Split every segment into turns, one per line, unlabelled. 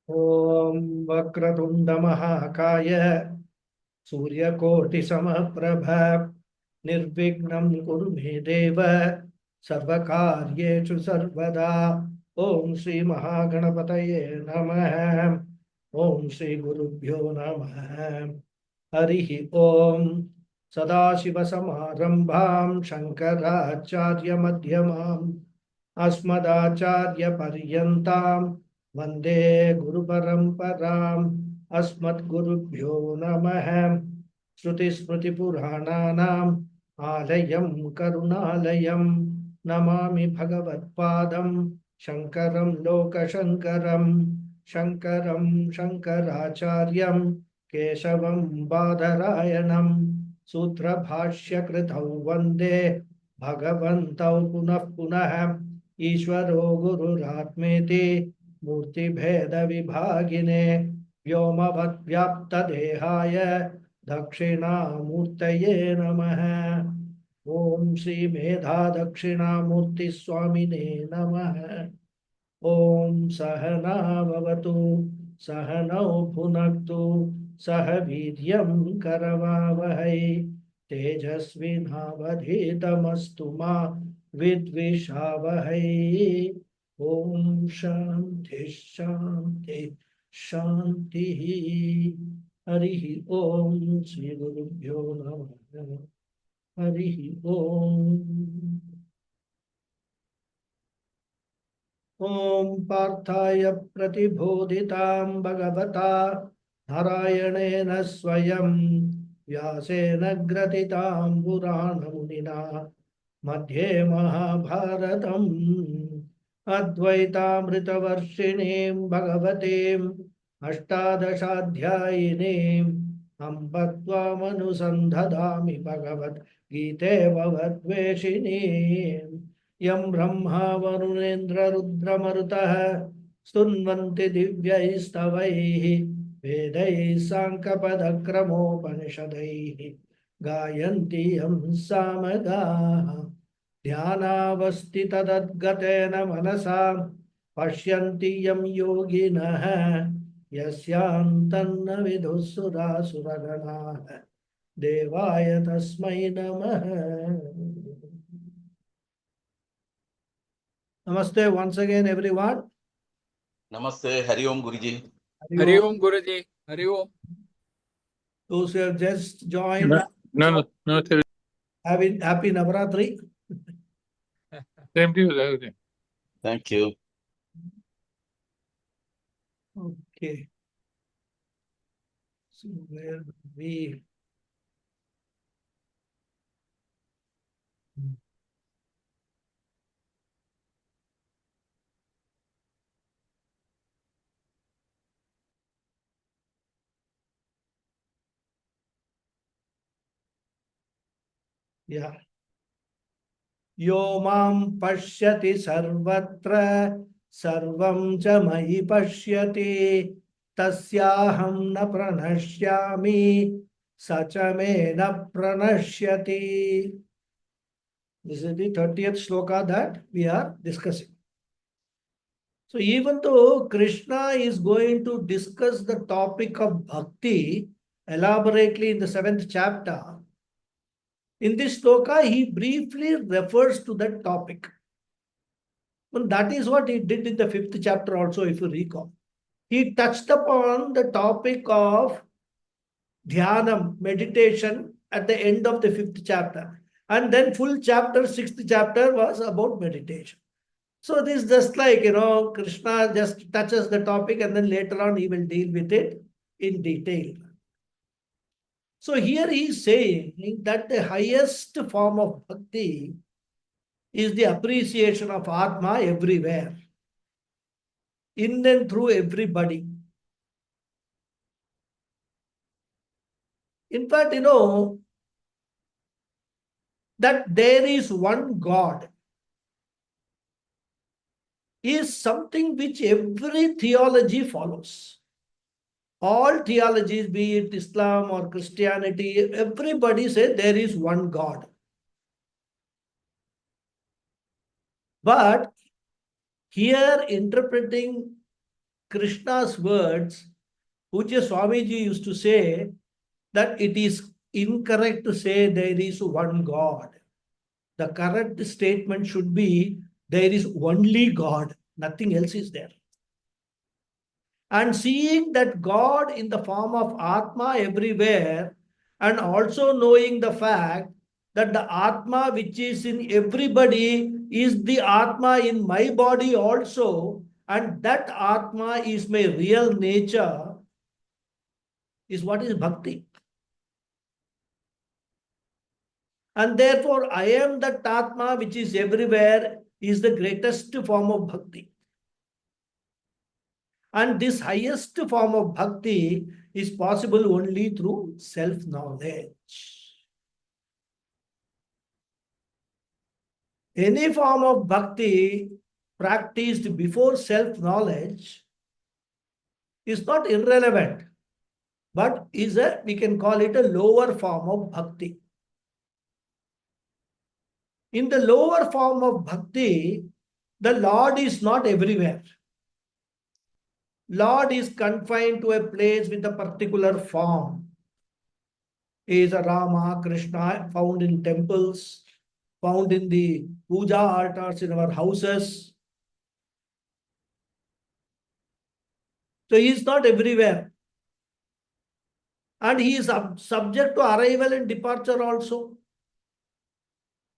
ॐ वक्रतुण्ड महाकाय सूर्यकोटिसमप्रभ निर्विघ्नं कुरु मे देव सर्वकार्येषु सर्वदा। ॐ श्री महागणपतये नमः। ॐ श्री गुरुभ्यो नमः। हरिः ॐ। सदाशिवसमारम्भां शङ्कराचार्यमध्यमाम् अस्मदाचार्यपर्यन्तां वन्दे गुरुपरम्पराम्। अस्मद्गुरुभ्यो नमः। श्रुतिस्मृतिपुराणानाम् आलयं करुणालयं नमामि भगवत्पादं शङ्करं लोकशङ्करं। शङ्करं शङ्कराचार्यं केशवं बादरायणं सूत्रभाष्यकृतौ वन्दे भगवन्तौ पुनः पुनः। ईश्वरो गुरुरात्मेति मूर्तिभेदविभागिने व्योमवद्व्याप्तदेहाय दक्षिणामूर्तये नमः। ॐ श्री मेधा दक्षिणामूर्ति स्वामिने नमः। ॐ सहना भवतु सहनौ भुनक्तु सह वीर्यं करवावहै तेजस्विनावधीतमस्तु मा विद्विषावहै। ॐ शान्ति शान्ति शान्तिः। हरिः ॐ श्री गुरुभ्यो नमः। हरिः ॐ। ॐ पार्थाय प्रतिबोधितां भगवता नारायणेन स्वयं व्यासेन ग्रथितां पुराणमुनिना मध्ये महाभारतम् अद्वैतामृतवर्षिणीं भगवतीम् अष्टादशाध्यायिनीम् अम्ब त्वामनुसन्धदामि भगवद्गीते भवद्वेषिणीम्। यं ब्रह्मा वरुणेन्द्ररुद्रमरुतः स्तुन्वन्ति दिव्यैस्तवैः वेदैः साङ्ख्यपदक्रमोपनिषदैः गायन्ति यं सामगाः। ध्यानावस्थिततद्गतेन मनसा पश्यन्ति यं योगिनः यस्यान्तन्न विदुः सुरासुरगणाः। देवाय तस्मै नमः। Namaste once again, everyone.
Namaste, Hari Om Guruji.
Hari Om Guruji. Hari Om.
Those who have just joined,
No.
happy Navaratri.
Same to you.
Thank you.
Okay. So where we yeah. Yo mam pashyati sarvatra sarvam cha mayi pashyati tasyaham na pranashyami sacha me na pranashyati. This is the 30th shloka that we are discussing. So even though Krishna is going to discuss the topic of bhakti elaborately in the 7th chapter, in this shloka he briefly refers to that topic. Well, that is what he did in the 5th chapter also, if you recall. He touched upon the topic of dhyanam, meditation, at the end of the 5th chapter. And then full chapter, 6th chapter was about meditation. So this is just like, Krishna just touches the topic and then later on he will deal with it in detail. So here he is saying that the highest form of bhakti is the appreciation of Atma everywhere, in and through everybody. In fact, that there is one God is something which every theology follows. All theologies, be it Islam or Christianity, everybody says there is one God. But here interpreting Krishna's words, Pujya Swamiji used to say that it is incorrect to say there is one God. The correct statement should be there is only God, nothing else is there. And seeing that God in the form of Atma everywhere, and also knowing the fact that the Atma which is in everybody is the Atma in my body also, and that Atma is my real nature, is what is bhakti. And therefore, I am that Atma which is everywhere is the greatest form of bhakti. And this highest form of bhakti is possible only through self-knowledge. Any form of bhakti practiced before self-knowledge is not irrelevant, but we can call it a lower form of bhakti. In the lower form of bhakti, the Lord is not everywhere. Lord is confined to a place with a particular form. He is a Rama, Krishna, found in temples, found in the puja altars in our houses. So he is not everywhere. And he is subject to arrival and departure also.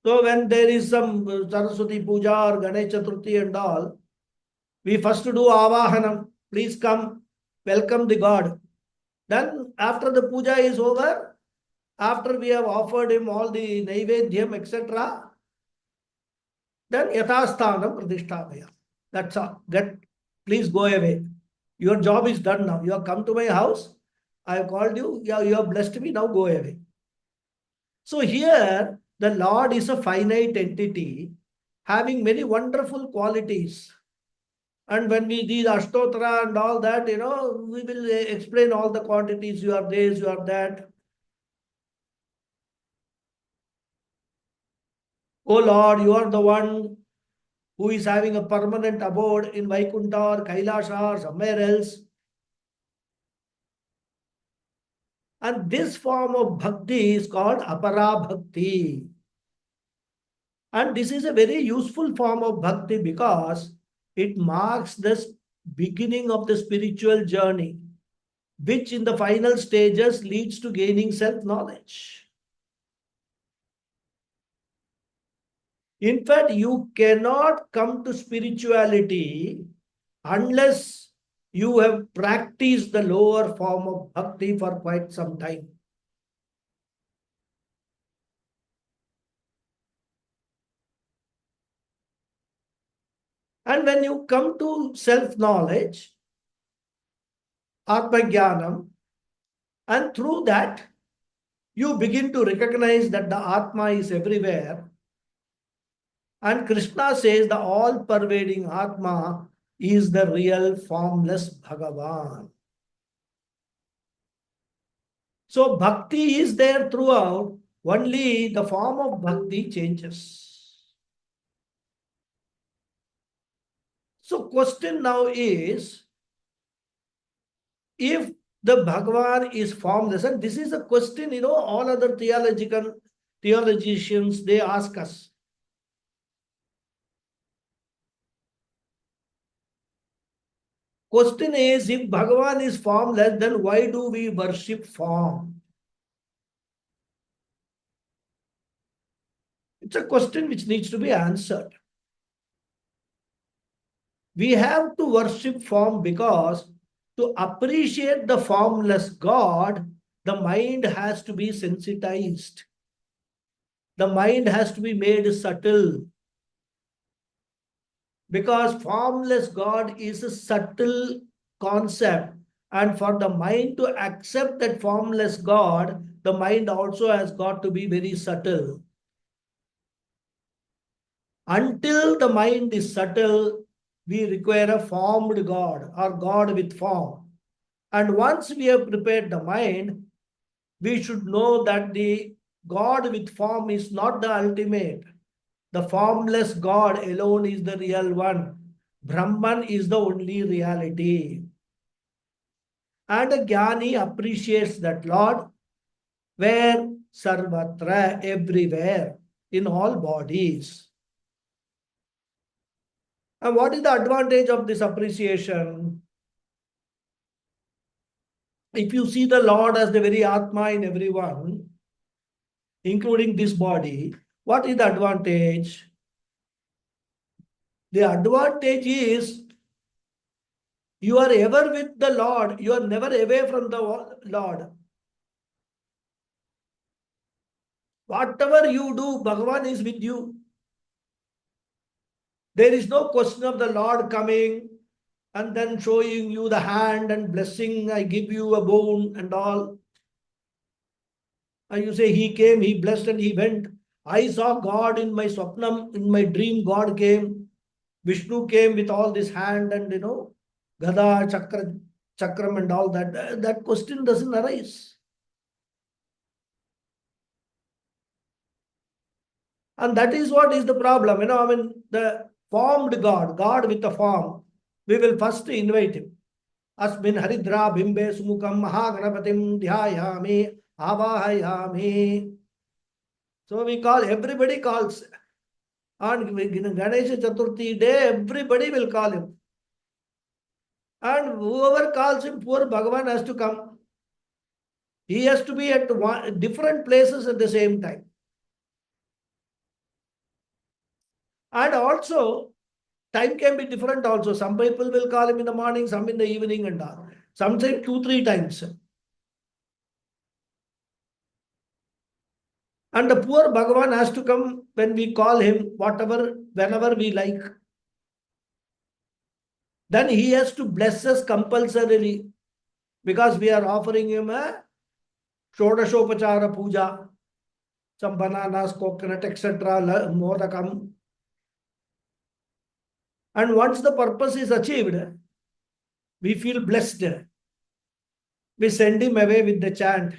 So when there is some Saraswati Puja or Ganesh Chaturthi and all, we first do Avahanam. Please come, welcome the God. Then after the puja is over, after we have offered him all the Naivedhyam, etc., then Yathasthanam Pradishthavaya. That's all. Please go away. Your job is done now. You have come to my house. I have called you. You have blessed me. Now go away. So here, the Lord is a finite entity having many wonderful qualities. And when we read Ashtotra and all that, we will explain all the quantities. You are this, you are that. Oh Lord, you are the one who is having a permanent abode in Vaikuntha or Kailasha or somewhere else. And this form of bhakti is called apara bhakti. And this is a very useful form of bhakti because it marks the beginning of the spiritual journey, which in the final stages leads to gaining self-knowledge. In fact, you cannot come to spirituality unless you have practiced the lower form of bhakti for quite some time. And when you come to self-knowledge, Atma-jnanam, and through that, you begin to recognize that the Atma is everywhere. And Krishna says the all-pervading Atma is the real formless Bhagavan. So bhakti is there throughout, only the form of bhakti changes. So question now is, if the Bhagavan is formless, and this is a question, all other theologians, they ask us. Question is, if Bhagavan is formless, then why do we worship form? It's a question which needs to be answered. We have to worship form because to appreciate the formless God, the mind has to be sensitized. The mind has to be made subtle. Because formless God is a subtle concept. And for the mind to accept that formless God, the mind also has got to be very subtle. Until the mind is subtle, we require a formed God or God with form. And once we have prepared the mind, we should know that the God with form is not the ultimate. The formless God alone is the real one. Brahman is the only reality. And a Jnani appreciates that Lord where sarvatra, everywhere, in all bodies. And what is the advantage of this appreciation? If you see the Lord as the very Atma in everyone, including this body, what is the advantage? The advantage is you are ever with the Lord, you are never away from the Lord. Whatever you do, Bhagavan is with you. There is no question of the Lord coming and then showing you the hand and blessing, I give you a bone and all. And you say, he came, he blessed and he went. I saw God in my swapnam, in my dream, God came. Vishnu came with all this hand and, Gada, Chakram and all that. That question doesn't arise. And that is what is the problem. The formed God, God with a form, we will first invite him. Asmin Haridra Bimbe Sumukam Mahaganapatim Dhyayami Avahayami. So we call, everybody calls. On Ganesha Chaturthi day, everybody will call him. And whoever calls him, poor Bhagavan has to come. He has to be at different places at the same time. And also, time can be different also. Some people will call him in the morning, some in the evening and all. Sometimes 2-3 times. And the poor Bhagavan has to come when we call him, whenever we like. Then he has to bless us compulsorily, because we are offering him a Shodashopachara puja, some bananas, coconut, etc., modakam. And once the purpose is achieved, we feel blessed. We send him away with the chant,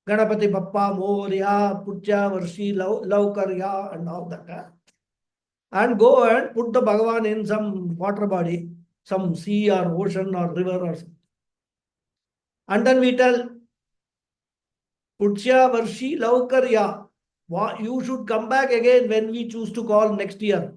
Ganapathy Bappa Moria, Putya Varshi Laukarya, and all that. And go and put the Bhagavan in some water body, some sea or ocean or river or something. And then we tell, Putya Varshi Laukarya, you should come back again when we choose to call next year.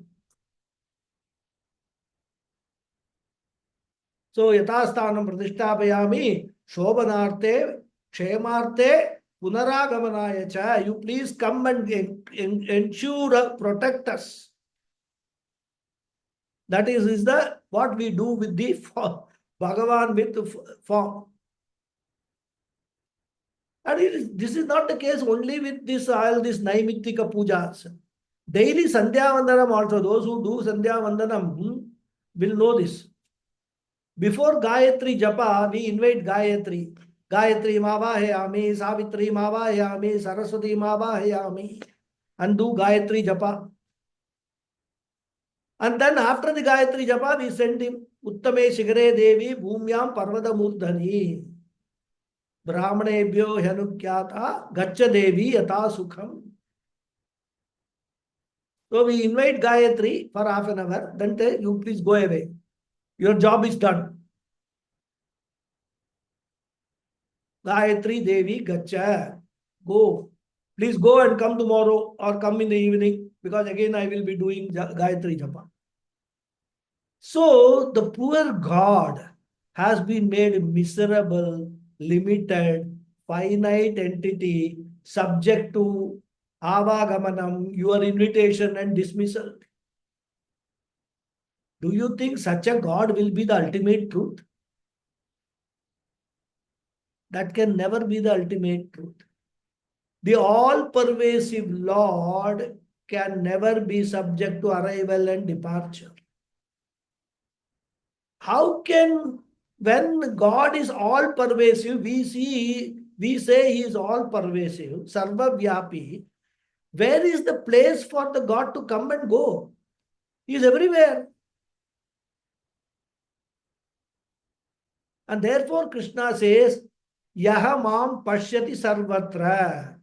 So yatasthanam pratishthapayami shobhanarte kshemarte punaragamanaya cha. You please come and ensure, protect us. That is what we do with the Bhagavan with the form. And this is not the case only with all this Naimittika pujas. Daily Sandhya Vandanam also, those who do Sandhya Vandanam will know this. Before Gayatri Japa, we invite Gayatri. Gayatri Mavahayami, Savitri Mavahayami, Saraswati Mavahayami. And do Gayatri Japa. And then after the Gayatri Japa, we send him Uttame Shigare Devi Bhumyam Parvada Murdhani. Brahmanebhyo Hyanukyata Gacha Devi Yata Sukham. So we invite Gayatri for half an hour. Then you please go away. Your job is done. Gayatri Devi Gacha. Go. Please go and come tomorrow or come in the evening, because again I will be doing Gayatri Japa. So the poor God has been made miserable, limited, finite entity, subject to avagamanam, your invitation and dismissal. Do you think such a God will be the ultimate truth? That can never be the ultimate truth. The all-pervasive Lord can never be subject to arrival and departure. How can, when God is all-pervasive, we say he is all-pervasive, sarva-vyapi, where is the place for the God to come and go? He is everywhere. And therefore Krishna says, Yaha mam pashyati sarvatra.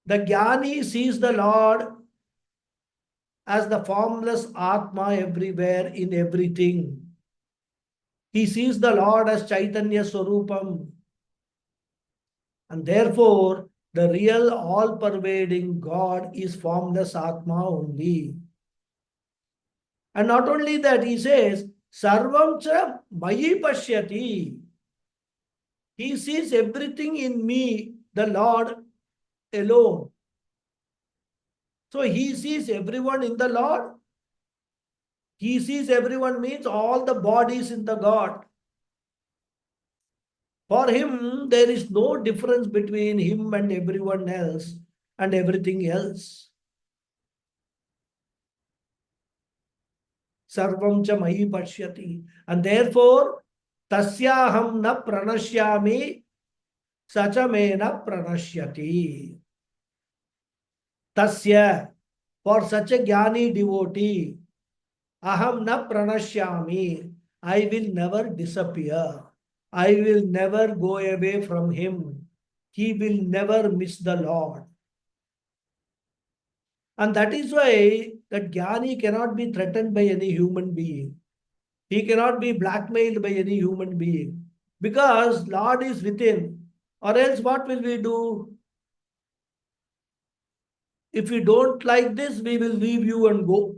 The Jnani sees the Lord as the formless Atma everywhere in everything. He sees the Lord as Chaitanya Swarupam. And therefore, the real all-pervading God is formless Atma only. And not only that, he says, Sarvam cha mayi pashyati. He sees everything in me, the Lord alone. So he sees everyone in the Lord. He sees everyone means all the bodies in the God. For him, there is no difference between him and everyone else and everything else. Sarvam cha mahi pashyati. And therefore, tasyaham na pranashyami sacha me na pranashyati. Tasya, for such a jnani devotee, aham na pranashyami. I will never disappear. I will never go away from him. He will never miss the Lord. And that is why that jnani cannot be threatened by any human being. He cannot be blackmailed by any human being. Because Lord is within. Or else what will we do? If we don't like this, we will leave you and go.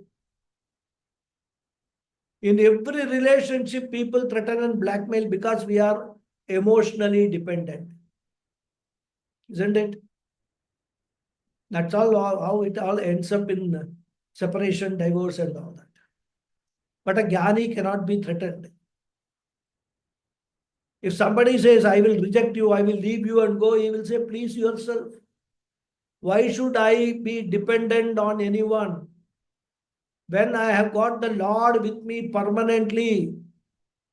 In every relationship, people threaten and blackmail because we are emotionally dependent. Isn't it? That's all how it all ends up in separation, divorce, and all that. But a jnani cannot be threatened. If somebody says, I will reject you, I will leave you and go, he will say, please yourself. Why should I be dependent on anyone? When I have got the Lord with me permanently,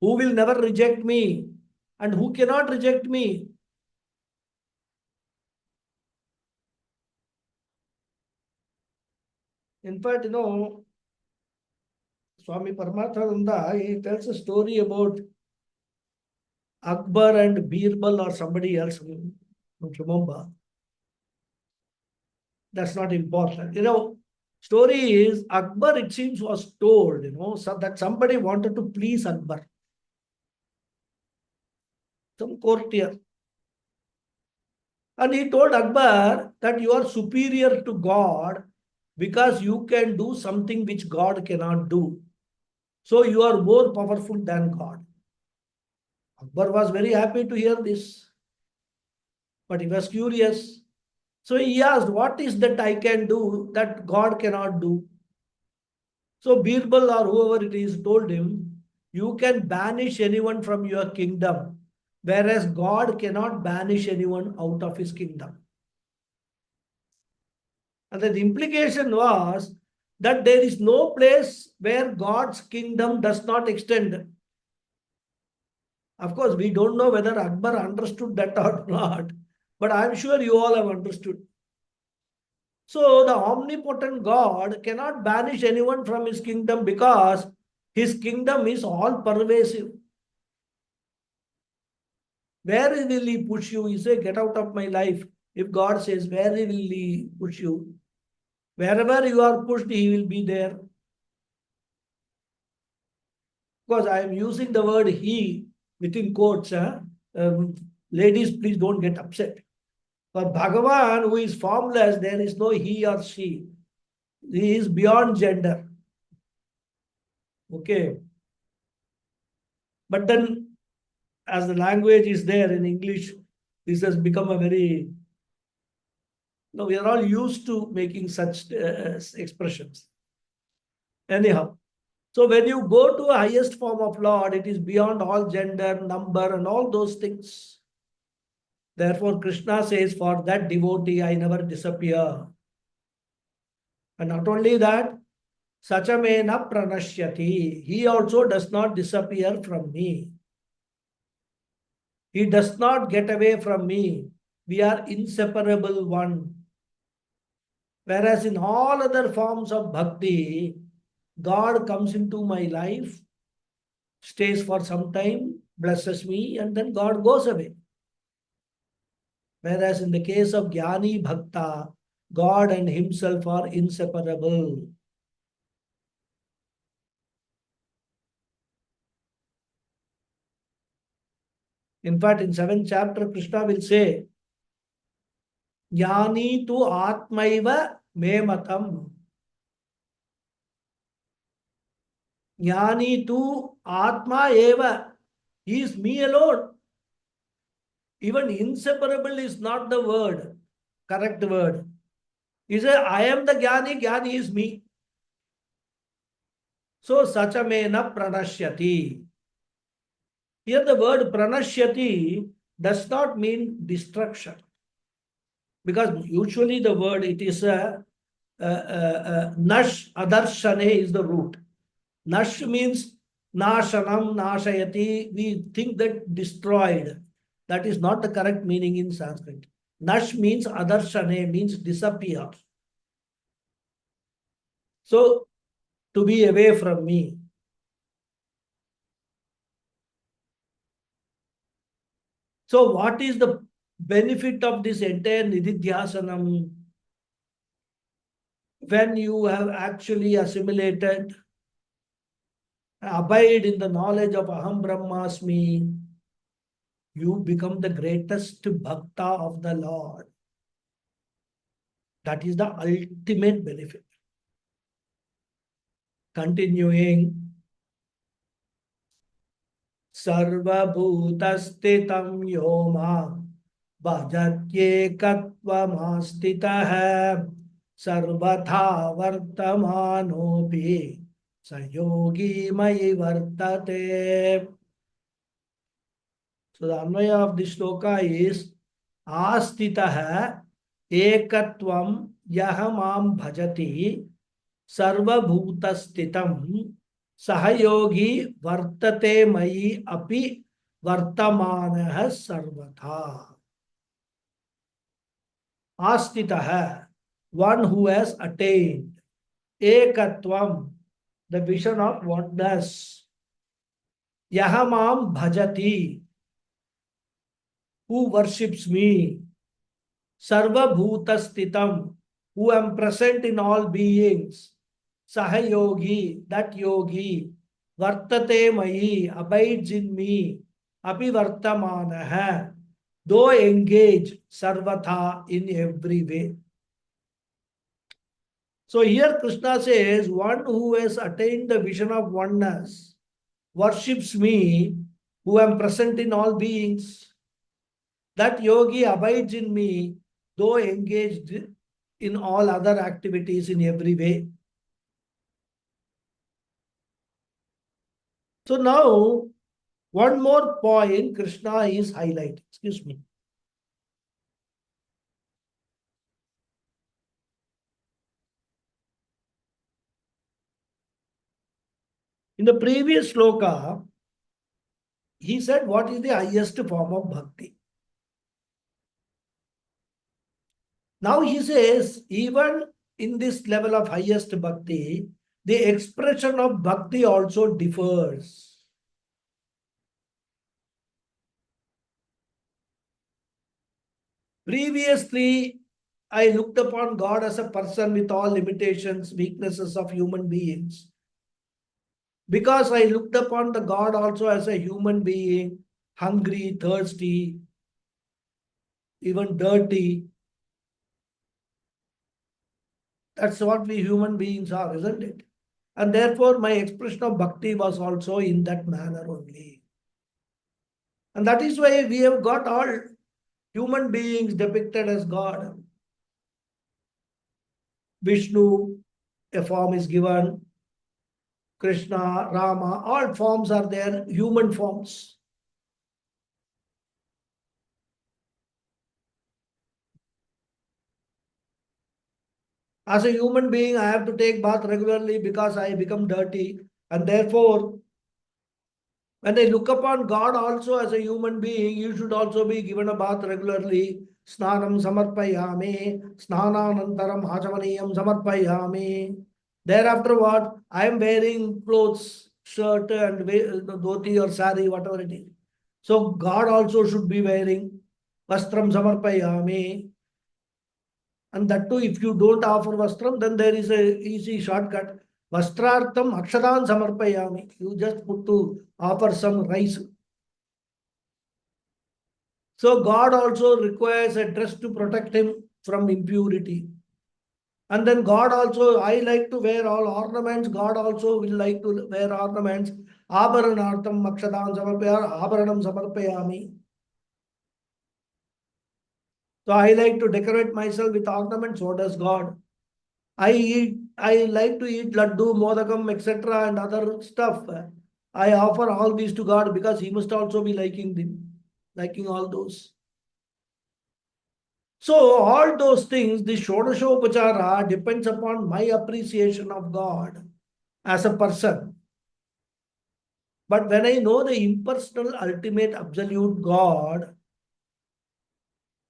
who will never reject me and who cannot reject me? In fact, Swami Paramathananda, he tells a story about Akbar and Birbal or somebody else. I don't remember. That's not important. Story is Akbar, it seems, was told, so that somebody wanted to please Akbar. Some courtier. And he told Akbar that you are superior to God because you can do something which God cannot do. So you are more powerful than God. Akbar was very happy to hear this. But he was curious. So he asked, what is that I can do that God cannot do? So Birbal or whoever it is told him, you can banish anyone from your kingdom, whereas God cannot banish anyone out of his kingdom. And the implication was that there is no place where God's kingdom does not extend. Of course, we don't know whether Akbar understood that or not, but I'm sure you all have understood. So the omnipotent God cannot banish anyone from his kingdom because his kingdom is all pervasive. Where will he push you? He says, get out of my life. If God says, where will he push you? Wherever you are pushed, he will be there. Because I am using the word he within quotes. Ladies, please don't get upset. For Bhagavan, who is formless, there is no he or she. He is beyond gender. Okay. But then, as the language is there in English, this has become a very... we are all used to making such expressions. Anyhow, so when you go to a highest form of Lord, it is beyond all gender, number, and all those things. Therefore, Krishna says, for that devotee, I never disappear. And not only that, Sachamena pranashyati. He also does not disappear from me. He does not get away from me. We are inseparable one. Whereas in all other forms of bhakti, God comes into my life, stays for some time, blesses me, and then God goes away. Whereas in the case of Jnani Bhakta, God and himself are inseparable. In fact, in 7th chapter, Krishna will say, Jnani tu atmaiva me matam. Jnani tu atma eva. He is me alone. Even inseparable is not the word, correct word. He said, I am the Jnani, Jnani is me. So, sachamena pranashyati. Here the word pranashyati does not mean destruction. Because usually the word, it is nash, adarshane is the root. Nash means nashanam, nashayati. We think that destroyed. That is not the correct meaning in Sanskrit. Nash means adarshane, means disappear. So, to be away from me. So, what is the benefit of this entire nididhyasanam? When you have actually assimilated, abide in the knowledge of Aham Brahmasmi, you become the greatest bhakta of the Lord. That is the ultimate benefit. Continuing, Sarva Bhutastitam Yoma Bhajatyekatvam Sarvatha Vartamanopi Sayogi Mayi Vartate. So the Anvaya of this shloka is Astitaha Ekatvam Yahamam Bhajati Sarvabhutastitam Sahayogi Vartate Mayi Api Vartamanaha Sarvatha. Astitaha, one who has attained. Ekatvam, the vision of oneness. Yahamam Bhajati, who worships me. Sarva Bhutastitam, who am present in all beings. Sahayogi, that yogi. Vartate Mayi, abides in me. Api Vartamanaha, though engaged sarvatha in every way. So here Krishna says, one who has attained the vision of oneness worships me, who am present in all beings. That yogi abides in me, though engaged in all other activities in every way. So now, one more point Krishna is highlighting. Excuse me. In the previous sloka, he said, what is the highest form of bhakti? Now he says, even in this level of highest bhakti, the expression of bhakti also differs. Previously, I looked upon God as a person with all limitations, weaknesses of human beings. Because I looked upon the God also as a human being, hungry, thirsty, even dirty. That's what we human beings are, isn't it? And therefore, my expression of bhakti was also in that manner only. And that is why we have got all human beings depicted as God. Vishnu, a form is given. Krishna, Rama, all forms are there, human forms. As a human being, I have to take bath regularly because I become dirty. And therefore, when I look upon God also as a human being, you should also be given a bath regularly. Snanam samarpayami, snananantaram hachamaniyam samarpayami. Thereafter what? I am wearing clothes, shirt and dhoti or sari, whatever it is. So God also should be wearing vastram samarpayami. And that too, if you don't offer vastram, then there is a easy shortcut. Vastrartham akshadan samarpayami. You just put to offer some rice. So God also requires a dress to protect him from impurity. And then God also, I like to wear all ornaments. God also will like to wear ornaments. Abharanartham makshadam abharanam samarpayami. So I like to decorate myself with ornaments. So does God. I like to eat laddu, modakam, etc. and other stuff. I offer all these to God because He must also be liking them, liking all those. So all those things, the Shodashopachara depends upon my appreciation of God as a person. But when I know the impersonal, ultimate, absolute God,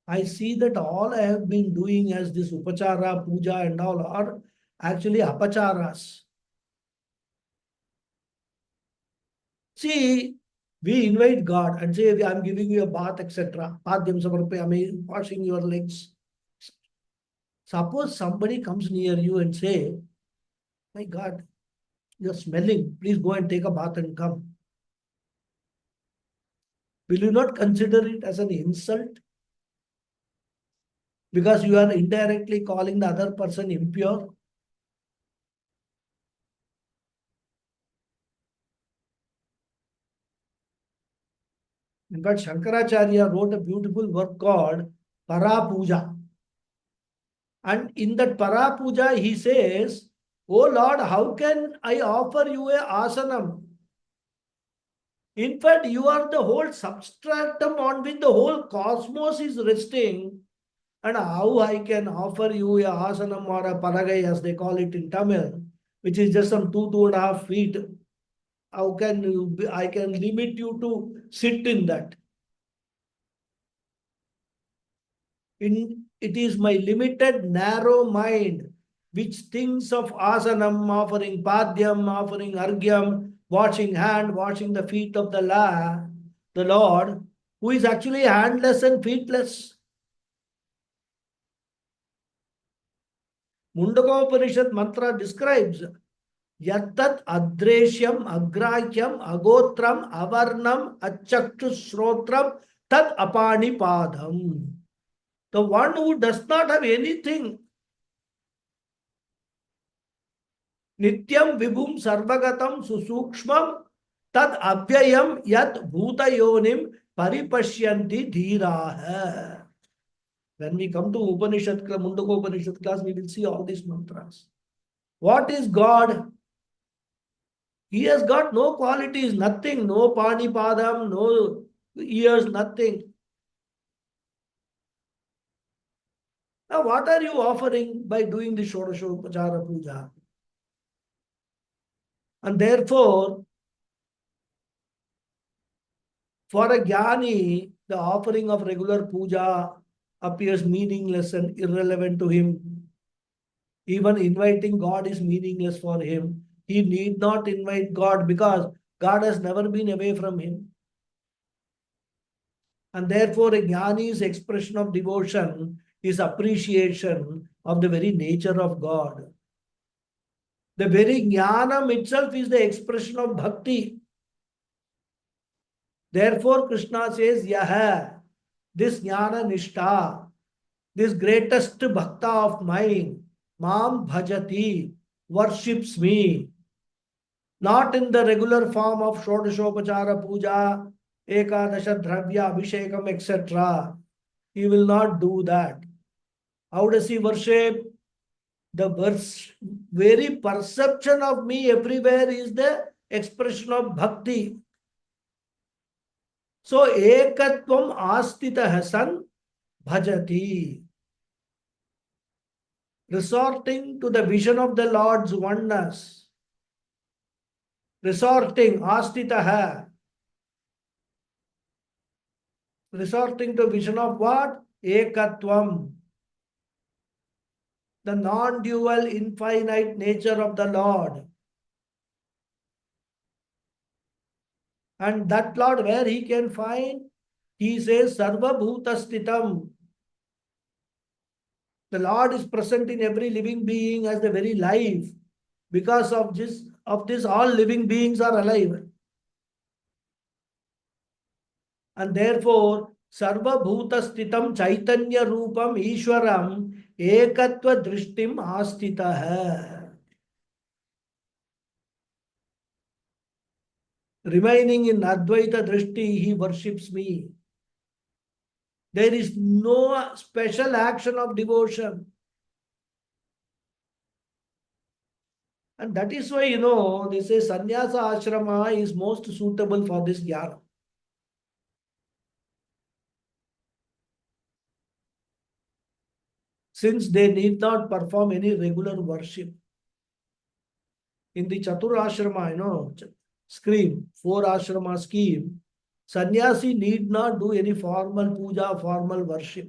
I see that all I have been doing as this upachara, puja and all are actually apacharas. See, we invite God and say, I'm giving you a bath, etc. Padhyam samarpayami, washing your legs. Suppose somebody comes near you and say, my God, you're smelling. Please go and take a bath and come. Will you not consider it as an insult? Because you are indirectly calling the other person impure. In fact, Shankaracharya wrote a beautiful work called Parapuja. And in that Parapuja, he says, Oh Lord, how can I offer you a asanam? In fact, you are the whole substratum on which the whole cosmos is resting. And how I can offer you a asanam or a paragai, as they call it in Tamil, which is just some 2.5 feet. How can you be, I can limit you to sit in that? It is my limited, narrow mind which thinks of asanam, offering padhyam, offering argyam, washing hand, washing the feet of the Lord, who is actually handless and feetless. Mundakopanishad mantra describes Yattat adreshyam agrahyam agotram avarnam achaktu shrotram tat apani padam. The one who does not have anything, Nityam vibhum sarvagatam susukshmam tad abhyayam yat bhutayonim paripashyanti dhiraha. When we come to Upanishad, Mundaka Upanishad class, we will see all these mantras. What is God? He has got no qualities, nothing, no pani padam, no ears, nothing. Now, what are you offering by doing the Shodashopachara Puja? And therefore, for a jnani, the offering of regular puja appears meaningless and irrelevant to him. Even inviting God is meaningless for him. He need not invite God because God has never been away from him. And therefore, a jnani's expression of devotion is appreciation of the very nature of God. The very jnanam itself is the expression of bhakti. Therefore, Krishna says, Yaha, this jnana nishtha, this greatest bhakta of mine, Mam bhajati, worships me. Not in the regular form of Shodashopachara Puja, Ekadasha Dravya, Abhishekam, etc. He will not do that. How does he worship? The very perception of me everywhere is the expression of bhakti. So, ekatvam astitah san bhajati. Resorting to the vision of the Lord's oneness. Resorting, astitah. Resorting to vision of what? Ekatvam. The non-dual infinite nature of the Lord. And that Lord, where he can find? He says, Sarva Bhutastitam. The Lord is present in every living being as the very life. Because of this, all living beings are alive. And therefore, सर्वभूत स्थितम चैतन्य रूपम ईश्वरम एकत्व दृष्टिम आस्थितः. Remaining in Advaita Drishti, he worships me. There is no special action of devotion. And that is why, they say sannyasa ashrama is most suitable for this jnana. Since they need not perform any regular worship. In the Chatur ashrama, four ashrama scheme, sannyasi need not do any formal puja, formal worship.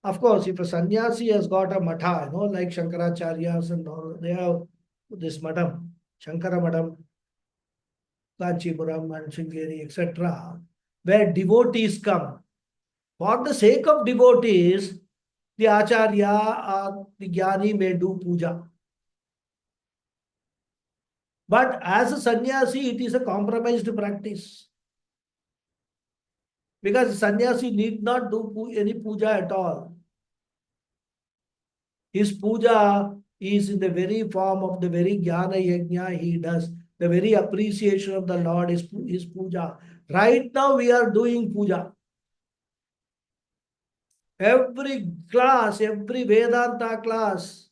Of course, if a sannyasi has got a matha, like Shankaracharyas and all, they have this madam, Shankara madam, Kanchipuram and Sringeri, etc., where devotees come. For the sake of devotees, the Acharya or the Jnani may do puja. But as a sannyasi, it is a compromised practice. Because sannyasi need not do any puja at all. His puja is in the very form of the very jnana yajna he does. The very appreciation of the Lord is his puja. Right now we are doing puja. Every class, every Vedanta class,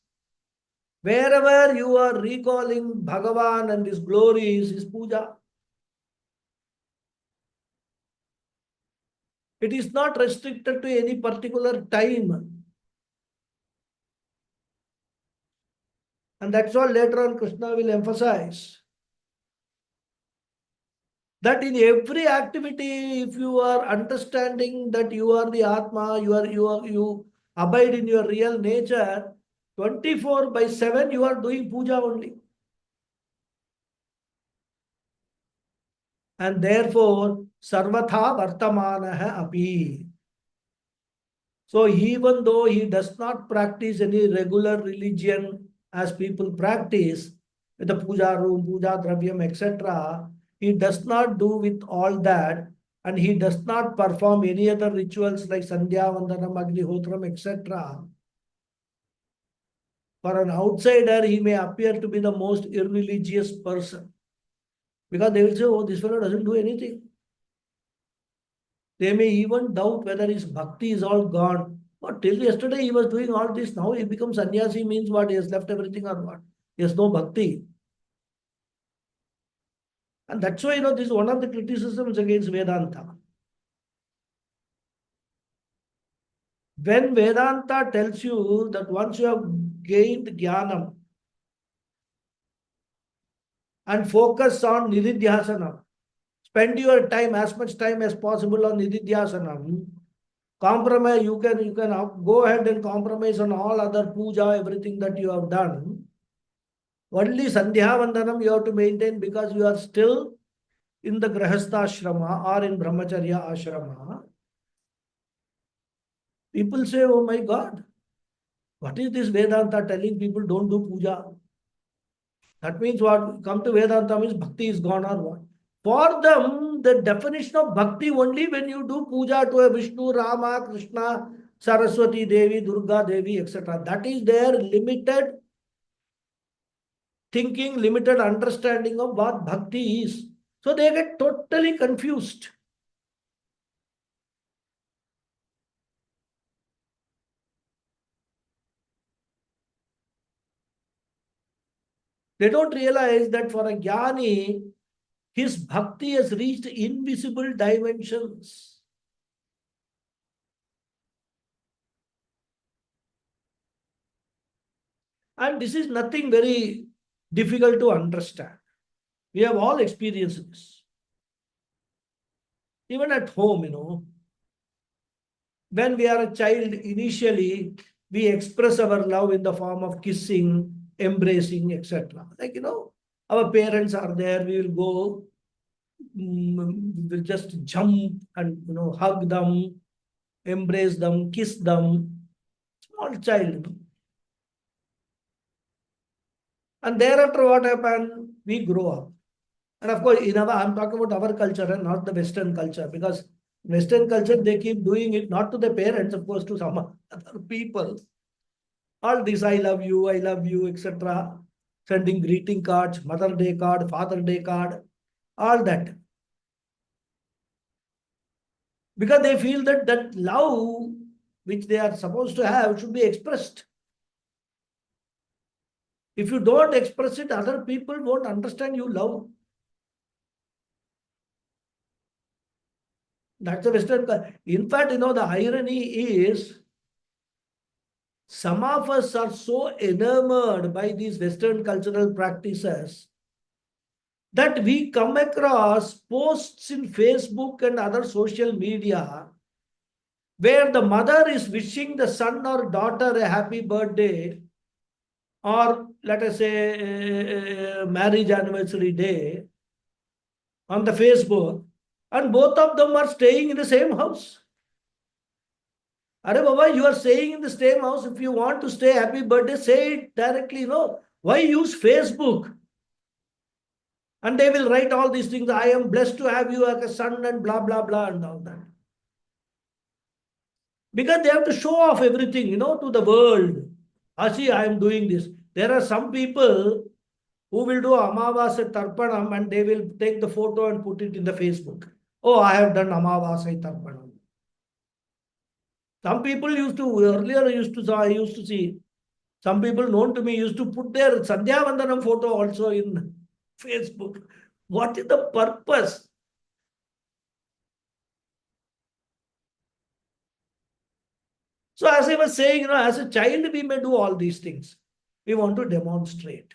wherever you are recalling Bhagavan and his glories, his puja. It is not restricted to any particular time. And that's all later on Krishna will emphasize. That in every activity, if you are understanding that you are the Atma, you abide in your real nature, 24/7 you are doing puja only. And therefore, sarvatha vartamanaha api. So even though he does not practice any regular religion as people practice, with the puja room, puja dravyam, etc., he does not do with all that, and he does not perform any other rituals like Sandhya, Vandanam, Agnihotram, etc. For an outsider, he may appear to be the most irreligious person. Because they will say, oh, this fellow doesn't do anything. They may even doubt whether his bhakti is all gone. But till yesterday he was doing all this. Now he becomes sannyasi means what? He has left everything or what? He has no bhakti. And that's why, this is one of the criticisms against Vedanta. When Vedanta tells you that once you have gained jnanam and focus on nididhyasana, spend your time, as much time as possible on nididhyasana, compromise, you can go ahead and compromise on all other puja, everything that you have done. Only Sandhya Vandanam you have to maintain because you are still in the Grahastha Ashrama or in Brahmacharya Ashrama. People say, oh my God, what is this Vedanta telling people don't do puja? That means what? Come to Vedanta means bhakti is gone or what? For them, the definition of bhakti only when you do puja to a Vishnu, Rama, Krishna, Saraswati Devi, Durga Devi, etc. That is their limited thinking, limited understanding of what bhakti is. So they get totally confused. They don't realize that for a jnani, his bhakti has reached invisible dimensions. And this is nothing very difficult to understand. We have all experienced this. Even at home, when we are a child, initially, we express our love in the form of kissing, embracing, etc. Like, our parents are there, we will go, we'll just jump and, hug them, embrace them, kiss them. Small child. And thereafter what happened? We grow up. And of course, I'm talking about our culture and not the Western culture, because Western culture, they keep doing it not to the parents, of course, to some other people. All this, I love you, etc. Sending greeting cards, Mother Day card, Father Day card, all that. Because they feel that that love which they are supposed to have should be expressed. If you don't express it, other people won't understand you love. That's the Western culture. In fact, the irony is some of us are so enamored by these Western cultural practices that we come across posts in Facebook and other social media where the mother is wishing the son or daughter a happy birthday, or let us say marriage anniversary day on the Facebook, and both of them are staying in the same house. Are Baba, you are staying in the same house. If you want to stay happy birthday, say it directly. No. Why use Facebook? And they will write all these things. I am blessed to have you as a son and blah, blah, blah, and all that. Because they have to show off everything, to the world. See, I am doing this. There are some people who will do Amavasya Tarpanam and they will take the photo and put it in the Facebook. Oh, I have done Amavasya Tarpanam. Some people earlier I used to see, some people known to me used to put their Sandhya Vandanam photo also in Facebook. What is the purpose? So as I was saying, as a child, we may do all these things. We want to demonstrate.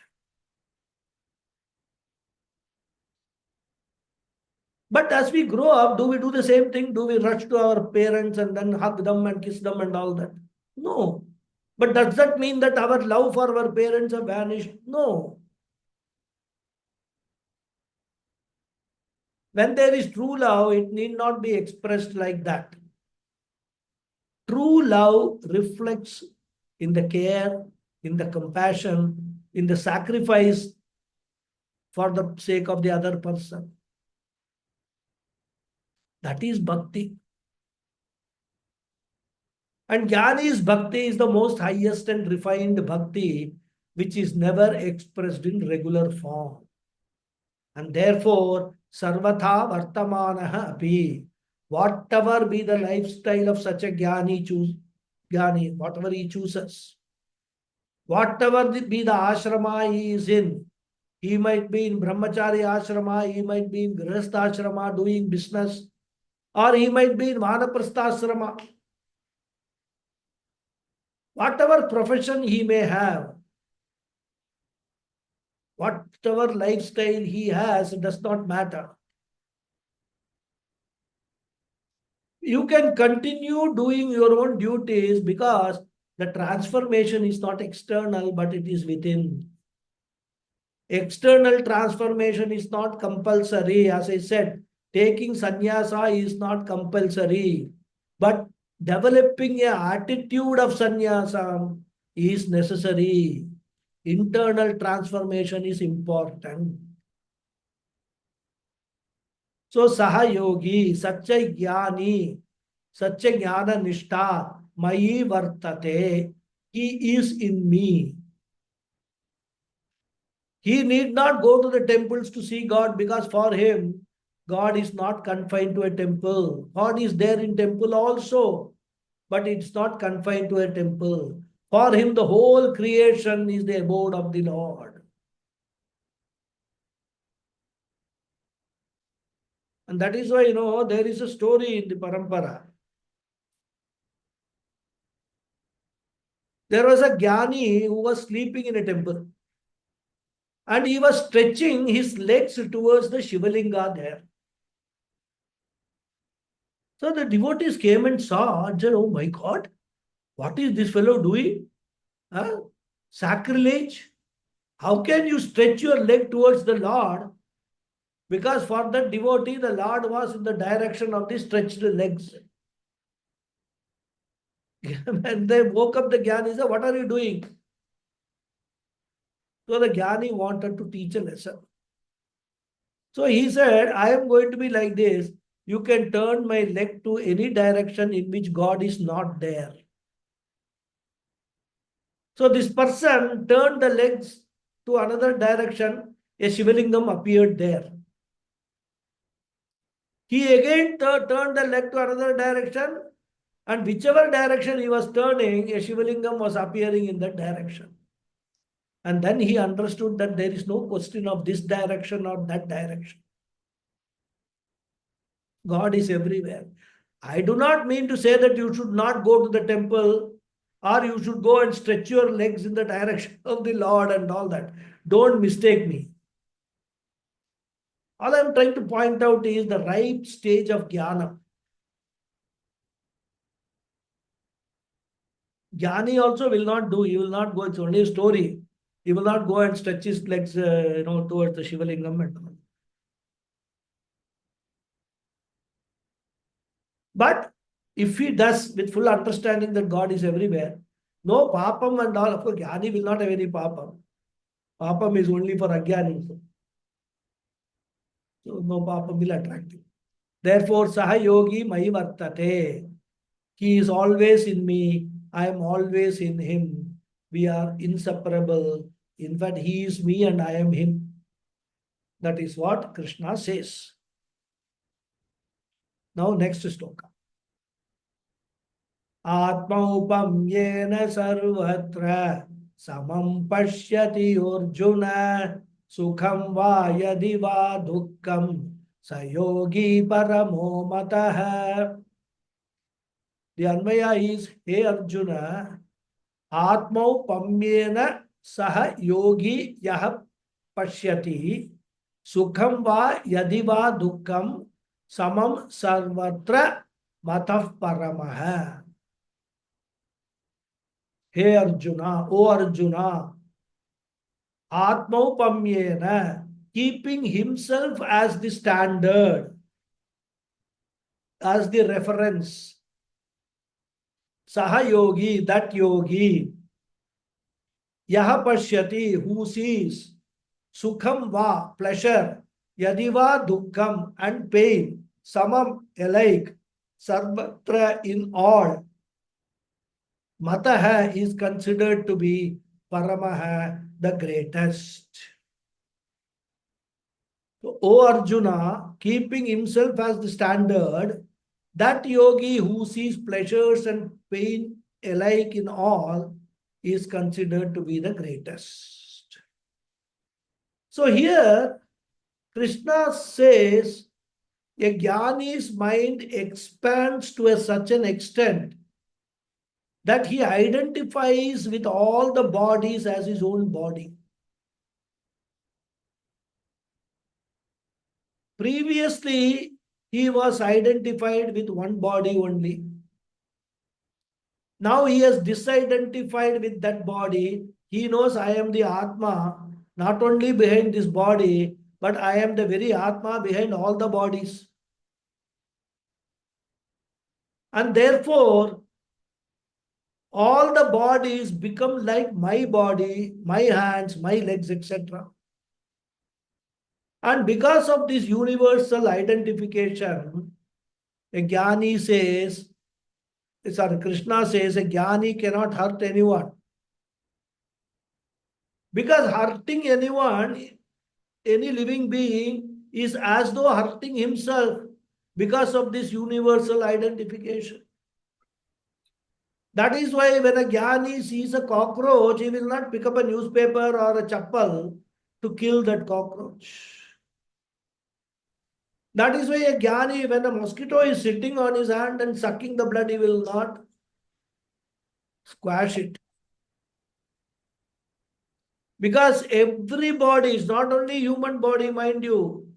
But as we grow up, do we do the same thing? Do we rush to our parents and then hug them and kiss them and all that? No. But does that mean that our love for our parents have vanished? No. When there is true love, it need not be expressed like that. True love reflects in the care, in the compassion, in the sacrifice for the sake of the other person. That is bhakti. And Jnani's bhakti is the most highest and refined bhakti, which is never expressed in regular form. And therefore, sarvatha vartamanaha api. Whatever be the lifestyle of such a Jnani, whatever he chooses, whatever be the ashrama he is in, he might be in brahmachari ashrama, he might be in grihastha ashrama doing business, or he might be in vanaprastha ashrama. Whatever profession he may have, whatever lifestyle he has, it does not matter. You can continue doing your own duties because the transformation is not external, but it is within. External transformation is not compulsory. As I said, taking sannyasa is not compulsory, but developing an attitude of sannyasa is necessary. Internal transformation is important. So Sahayogi, Satya Jnani, Satya Jnana Nishtha, Mayi Vartate, he is in me. He need not go to the temples to see God, because for him, God is not confined to a temple. God is there in temple also, but it's not confined to a temple. For him, the whole creation is the abode of the Lord. And that is why, there is a story in the parampara. There was a Jnani who was sleeping in a temple. And he was stretching his legs towards the Shivalinga there. So the devotees came and saw and said, oh my God, what is this fellow doing? Huh? Sacrilege? How can you stretch your leg towards the Lord? Because for that devotee, the Lord was in the direction of the stretched legs. When they woke up the Jnani, said, what are you doing? So the Jnani wanted to teach a lesson. So he said, I am going to be like this. You can turn my leg to any direction in which God is not there. So this person turned the legs to another direction. A Shivalingam appeared there. He again turned the leg to another direction, and whichever direction he was turning, a Shivalingam was appearing in that direction. And then he understood that there is no question of this direction or that direction. God is everywhere. I do not mean to say that you should not go to the temple or you should go and stretch your legs in the direction of the Lord and all that. Don't mistake me. All I am trying to point out is the ripe stage of jnana. Jnani also will not do, he will not go, it's only a story. He will not go and stretch his legs towards the Shivalingam and all. But if he does with full understanding that God is everywhere, no papam and all, of course, jnani will not have any papam. Papam is only for ajnani. So no papam will attract him. Therefore, saha yogi mai vartate. He is always in me. I am always in him. We are inseparable. In fact, he is me and I am him. That is what Krishna says. Now, next sloka. Atmaupamyena sarvatra samam pashyati Arjuna sukham va yadi va dukkham sayogi paramo matah. The Anvaya is, hey Arjuna, Atmaupamyena saha yogi yaha pashyati sukham va yadi va dukkham samam sarvatra matah paramaha. Hey Arjuna, O Arjuna, Atmaupamyena, keeping himself as the standard, as the reference. Saha yogi, that yogi. Yaha pashyati, who sees. Sukham va, pleasure. Yadiva dukkham, and pain. Samam, alike. Sarvatra, in all. Mataha is considered to be Paramaha, the greatest. So, O Arjuna, keeping himself as the standard, that yogi who sees pleasures and pain alike in all is considered to be the greatest. So here, Krishna says, a jnani's mind expands to such an extent that he identifies with all the bodies as his own body. Previously, he was identified with one body only. Now he has disidentified with that body. He knows I am the Atma, not only behind this body, but I am the very Atma behind all the bodies. And therefore, all the bodies become like my body, my hands, my legs, etc. And because of this universal identification, a jnani says, Krishna says, a jnani cannot hurt anyone. Because hurting anyone, any living being, is as though hurting himself because of this universal identification. That is why when a jnani sees a cockroach, he will not pick up a newspaper or a chappal to kill that cockroach. That is why a jnani, when a mosquito is sitting on his hand and sucking the blood, he will not squash it. Because every body is not only human body, mind you,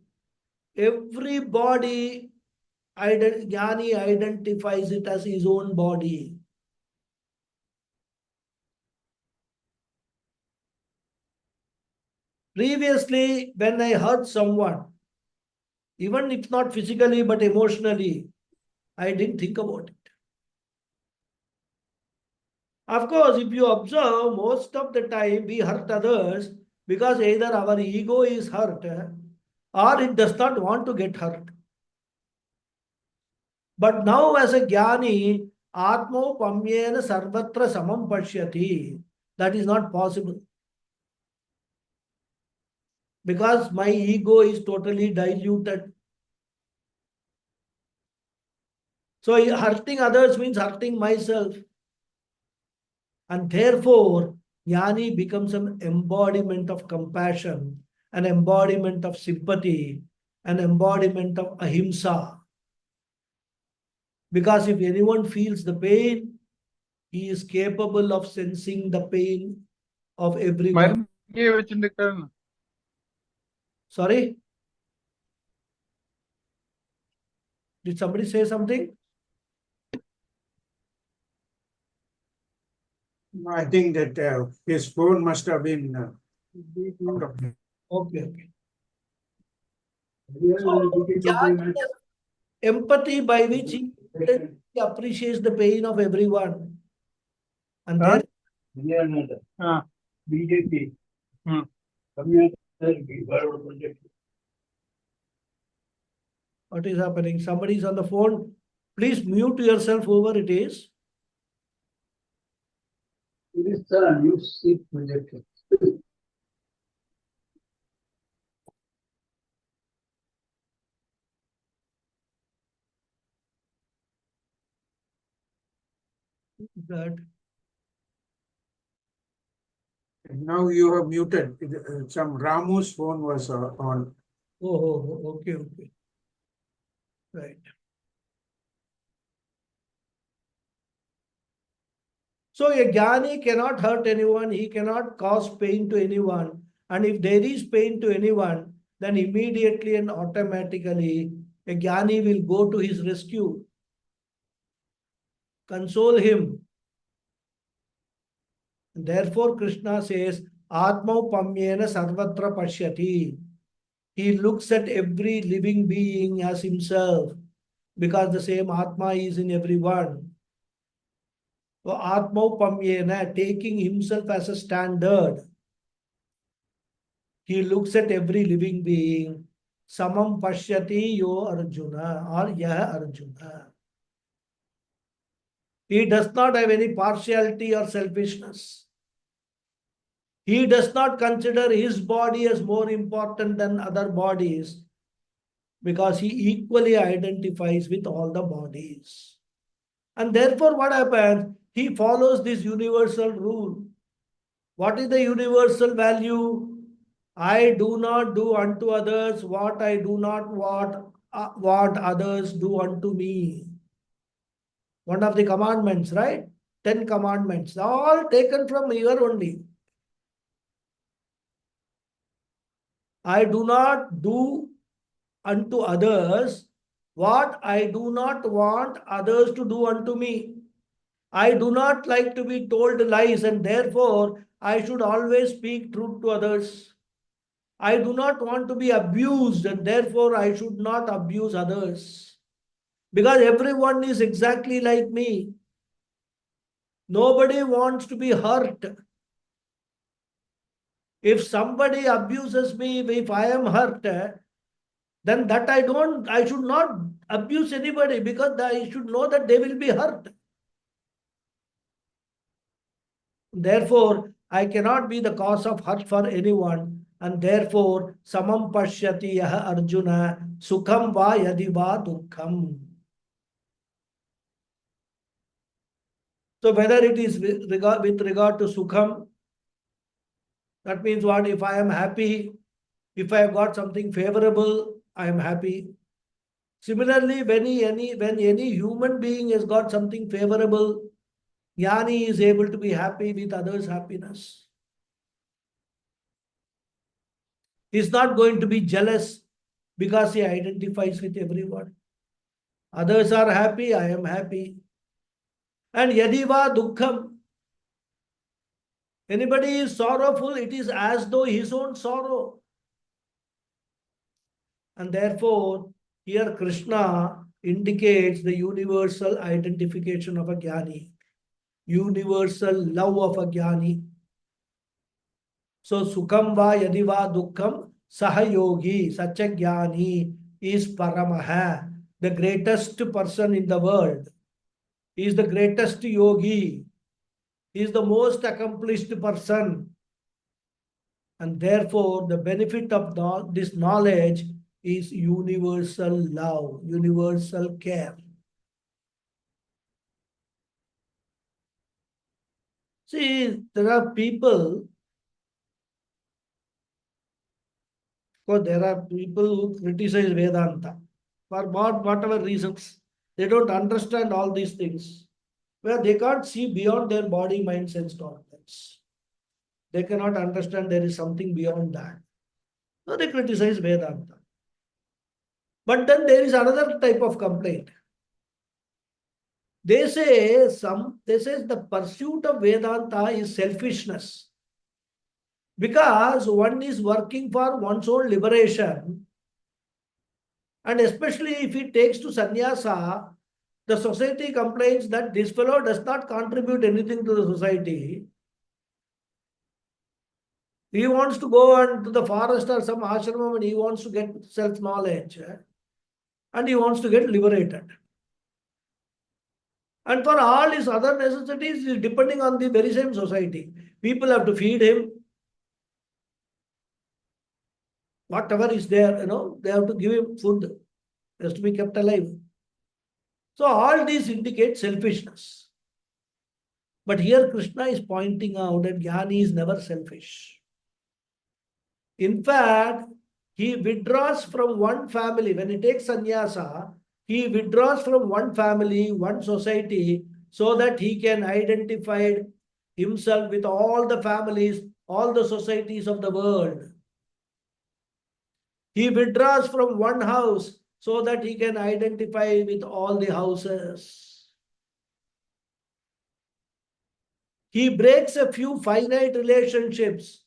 every body, jnani identifies it as his own body. Previously, when I hurt someone, even if not physically but emotionally, I didn't think about it. Of course, if you observe, most of the time we hurt others because either our ego is hurt or it does not want to get hurt. But now as a jnani, atmo pamyena sarvatra samam pashyati. That is not possible. Because my ego is totally diluted. So hurting others means hurting myself. And therefore, jnani becomes an embodiment of compassion, an embodiment of sympathy, an embodiment of ahimsa. Because if anyone feels the pain, he is capable of sensing the pain of everyone. Sorry? Did somebody say something?
I think that his phone must have been out of
Okay.
jnani
Empathy by which he appreciates the pain of everyone. And
Huh?
there
BJP.
what is happening? Somebody is on the phone. Please mute yourself, whoever it is.
It is the new seat projector.
That
Now you have muted. Some Ramu's phone was on.
okay. Right. So a jnani cannot hurt anyone, he cannot cause pain to anyone. And if there is pain to anyone, then immediately and automatically a jnani will go to his rescue, console him. Therefore, Krishna says, Atma Pamyena Sarvatra Pashyati. He looks at every living being as himself, because the same Atma is in everyone. So Atma Pamyena, taking himself as a standard, he looks at every living being. Samam Pashyati Yo Arjuna or Yah Arjuna. He does not have any partiality or selfishness. He does not consider his body as more important than other bodies, because he equally identifies with all the bodies. And therefore, what happens? He follows this universal rule. What is the universal value? I do not do unto others what I do not want others do unto me. One of the commandments, right? 10 commandments, all taken from here only. I do not do unto others what I do not want others to do unto me. I do not like to be told lies, and therefore I should always speak truth to others. I do not want to be abused, and therefore I should not abuse others. Because everyone is exactly like me. Nobody wants to be hurt. If somebody abuses me, if I am hurt, then that I should not abuse anybody, because I should know that they will be hurt. Therefore, I cannot be the cause of hurt for anyone, and therefore, samam pashyati yah Arjuna, sukham va yadi va dukkham. So whether it is with regard to sukham, that means what? If I am happy, if I have got something favorable, I am happy. Similarly, when any human being has got something favorable, jnani is able to be happy with others' happiness. He is not going to be jealous because he identifies with everyone. Others are happy, I am happy. And yadiva dukkham. Anybody is sorrowful, it is as though his own sorrow. And therefore, here Krishna indicates the universal identification of a jnani, universal love of a jnani. So, sukham va yadiva dukkham Sahayogi, such a jnani is Paramaha, the greatest person in the world. He is the greatest yogi. He is the most accomplished person. And therefore, the benefit of this knowledge is universal love, universal care. See, there are people, there are people who criticize Vedanta for whatever reasons. They don't understand all these things. Where they can't see beyond their body, mind, sense concepts. They cannot understand there is something beyond that. So they criticize Vedanta. But then there is another type of complaint. They say the pursuit of Vedanta is selfishness. Because one is working for one's own liberation, and especially if he takes to sannyasa, the society complains that this fellow does not contribute anything to the society. He wants to go into the forest or some ashramam and he wants to get self-knowledge and he wants to get liberated. And for all his other necessities, he is depending on the very same society. People have to feed him. Whatever is there, they have to give him food. He has to be kept alive. So all these indicate selfishness. But here Krishna is pointing out that jnani is never selfish. In fact, he withdraws from one family. When he takes sannyasa, he withdraws from one family, one society, so that he can identify himself with all the families, all the societies of the world. He withdraws from one house so that he can identify with all the houses. He breaks a few finite relationships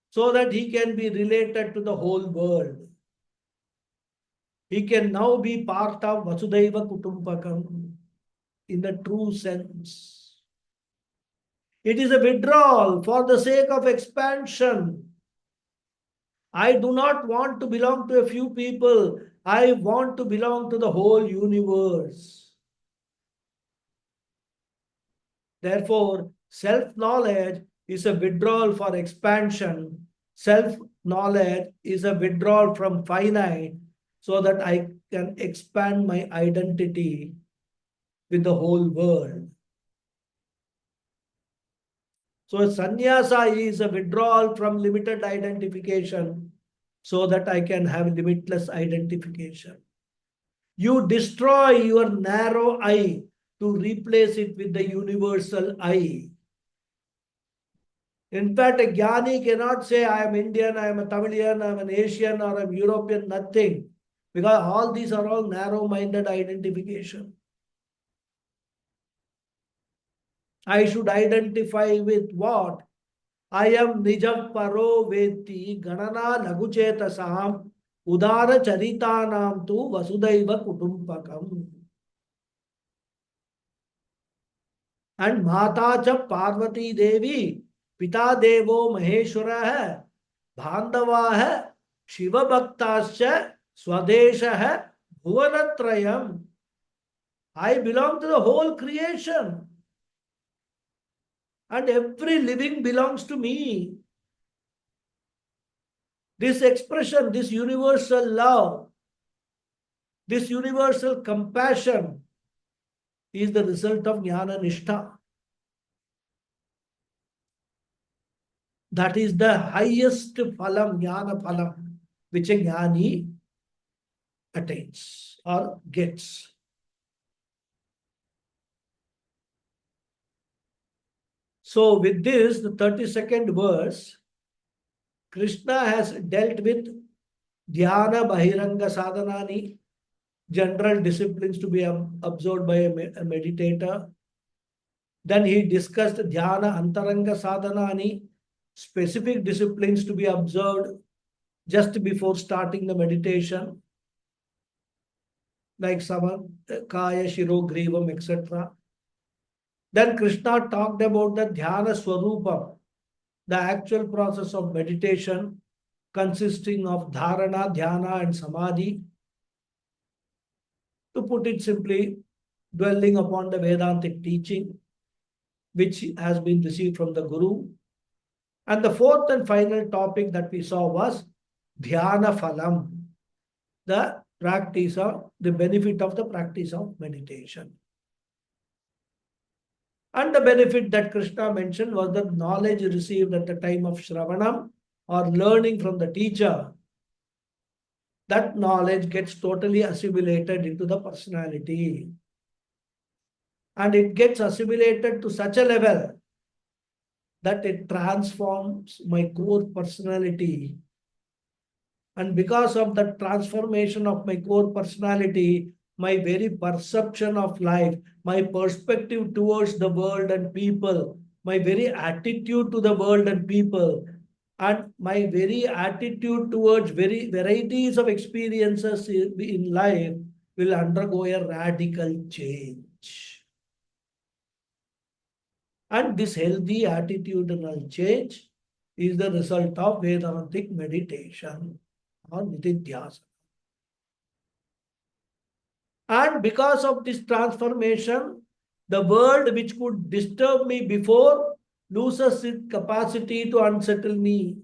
so that he can be related to the whole world. He can now be part of Vasudhaiva Kutumbakam in the true sense. It is a withdrawal for the sake of expansion. I do not want to belong to a few people. I want to belong to the whole universe. Therefore, self-knowledge is a withdrawal for expansion. Self-knowledge is a withdrawal from finite so that I can expand my identity with the whole world. So sannyasa is a withdrawal from limited identification so that I can have limitless identification. You destroy your narrow I to replace it with the universal I. In fact, a jnani cannot say, I am Indian, I am a Tamilian, I am an Asian, or I am European, nothing. Because all these are all narrow-minded identification. I should identify with what? I am Nijam Paro Veti Ganana Laguchetasam Udara Charitanam Tu Vasudhaiva Kutumpakam. And Mata Cha Parvati Devi Pita Devo Maheshwara hai, Bandhava hai, Shiva Bhaktascha, Swadesha hai, Bhuvanatrayam. I belong to the whole creation. And every living belongs to me. This expression, this universal love, this universal compassion is the result of jnana nishtha. That is the highest phalam, jnana phalam, which a jnani attains or gets. So with this, the 32nd verse, Krishna has dealt with dhyana bahiranga sadhanani, general disciplines to be observed by a meditator. Then he discussed dhyana antaranga sadhanani, specific disciplines to be observed just before starting the meditation, like kaya, shiro, grivam, etc. Then Krishna talked about the dhyana swarupam, the actual process of meditation, consisting of dharana, dhyana, and samadhi. To put it simply, dwelling upon the Vedantic teaching, which has been received from the Guru. And the fourth and final topic that we saw was dhyana phalam, the practice of the benefit of the practice of meditation. And the benefit that Krishna mentioned was the knowledge received at the time of Shravanam or learning from the teacher. That knowledge gets totally assimilated into the personality. And it gets assimilated to such a level that it transforms my core personality. And because of the transformation of my core personality, my very perception of life, my perspective towards the world and people, my very attitude to the world and people, and my very attitude towards very varieties of experiences in life will undergo a radical change. And this healthy attitudinal change is the result of Vedantic meditation or nididhyasana. And because of this transformation, the world which could disturb me before loses its capacity to unsettle me.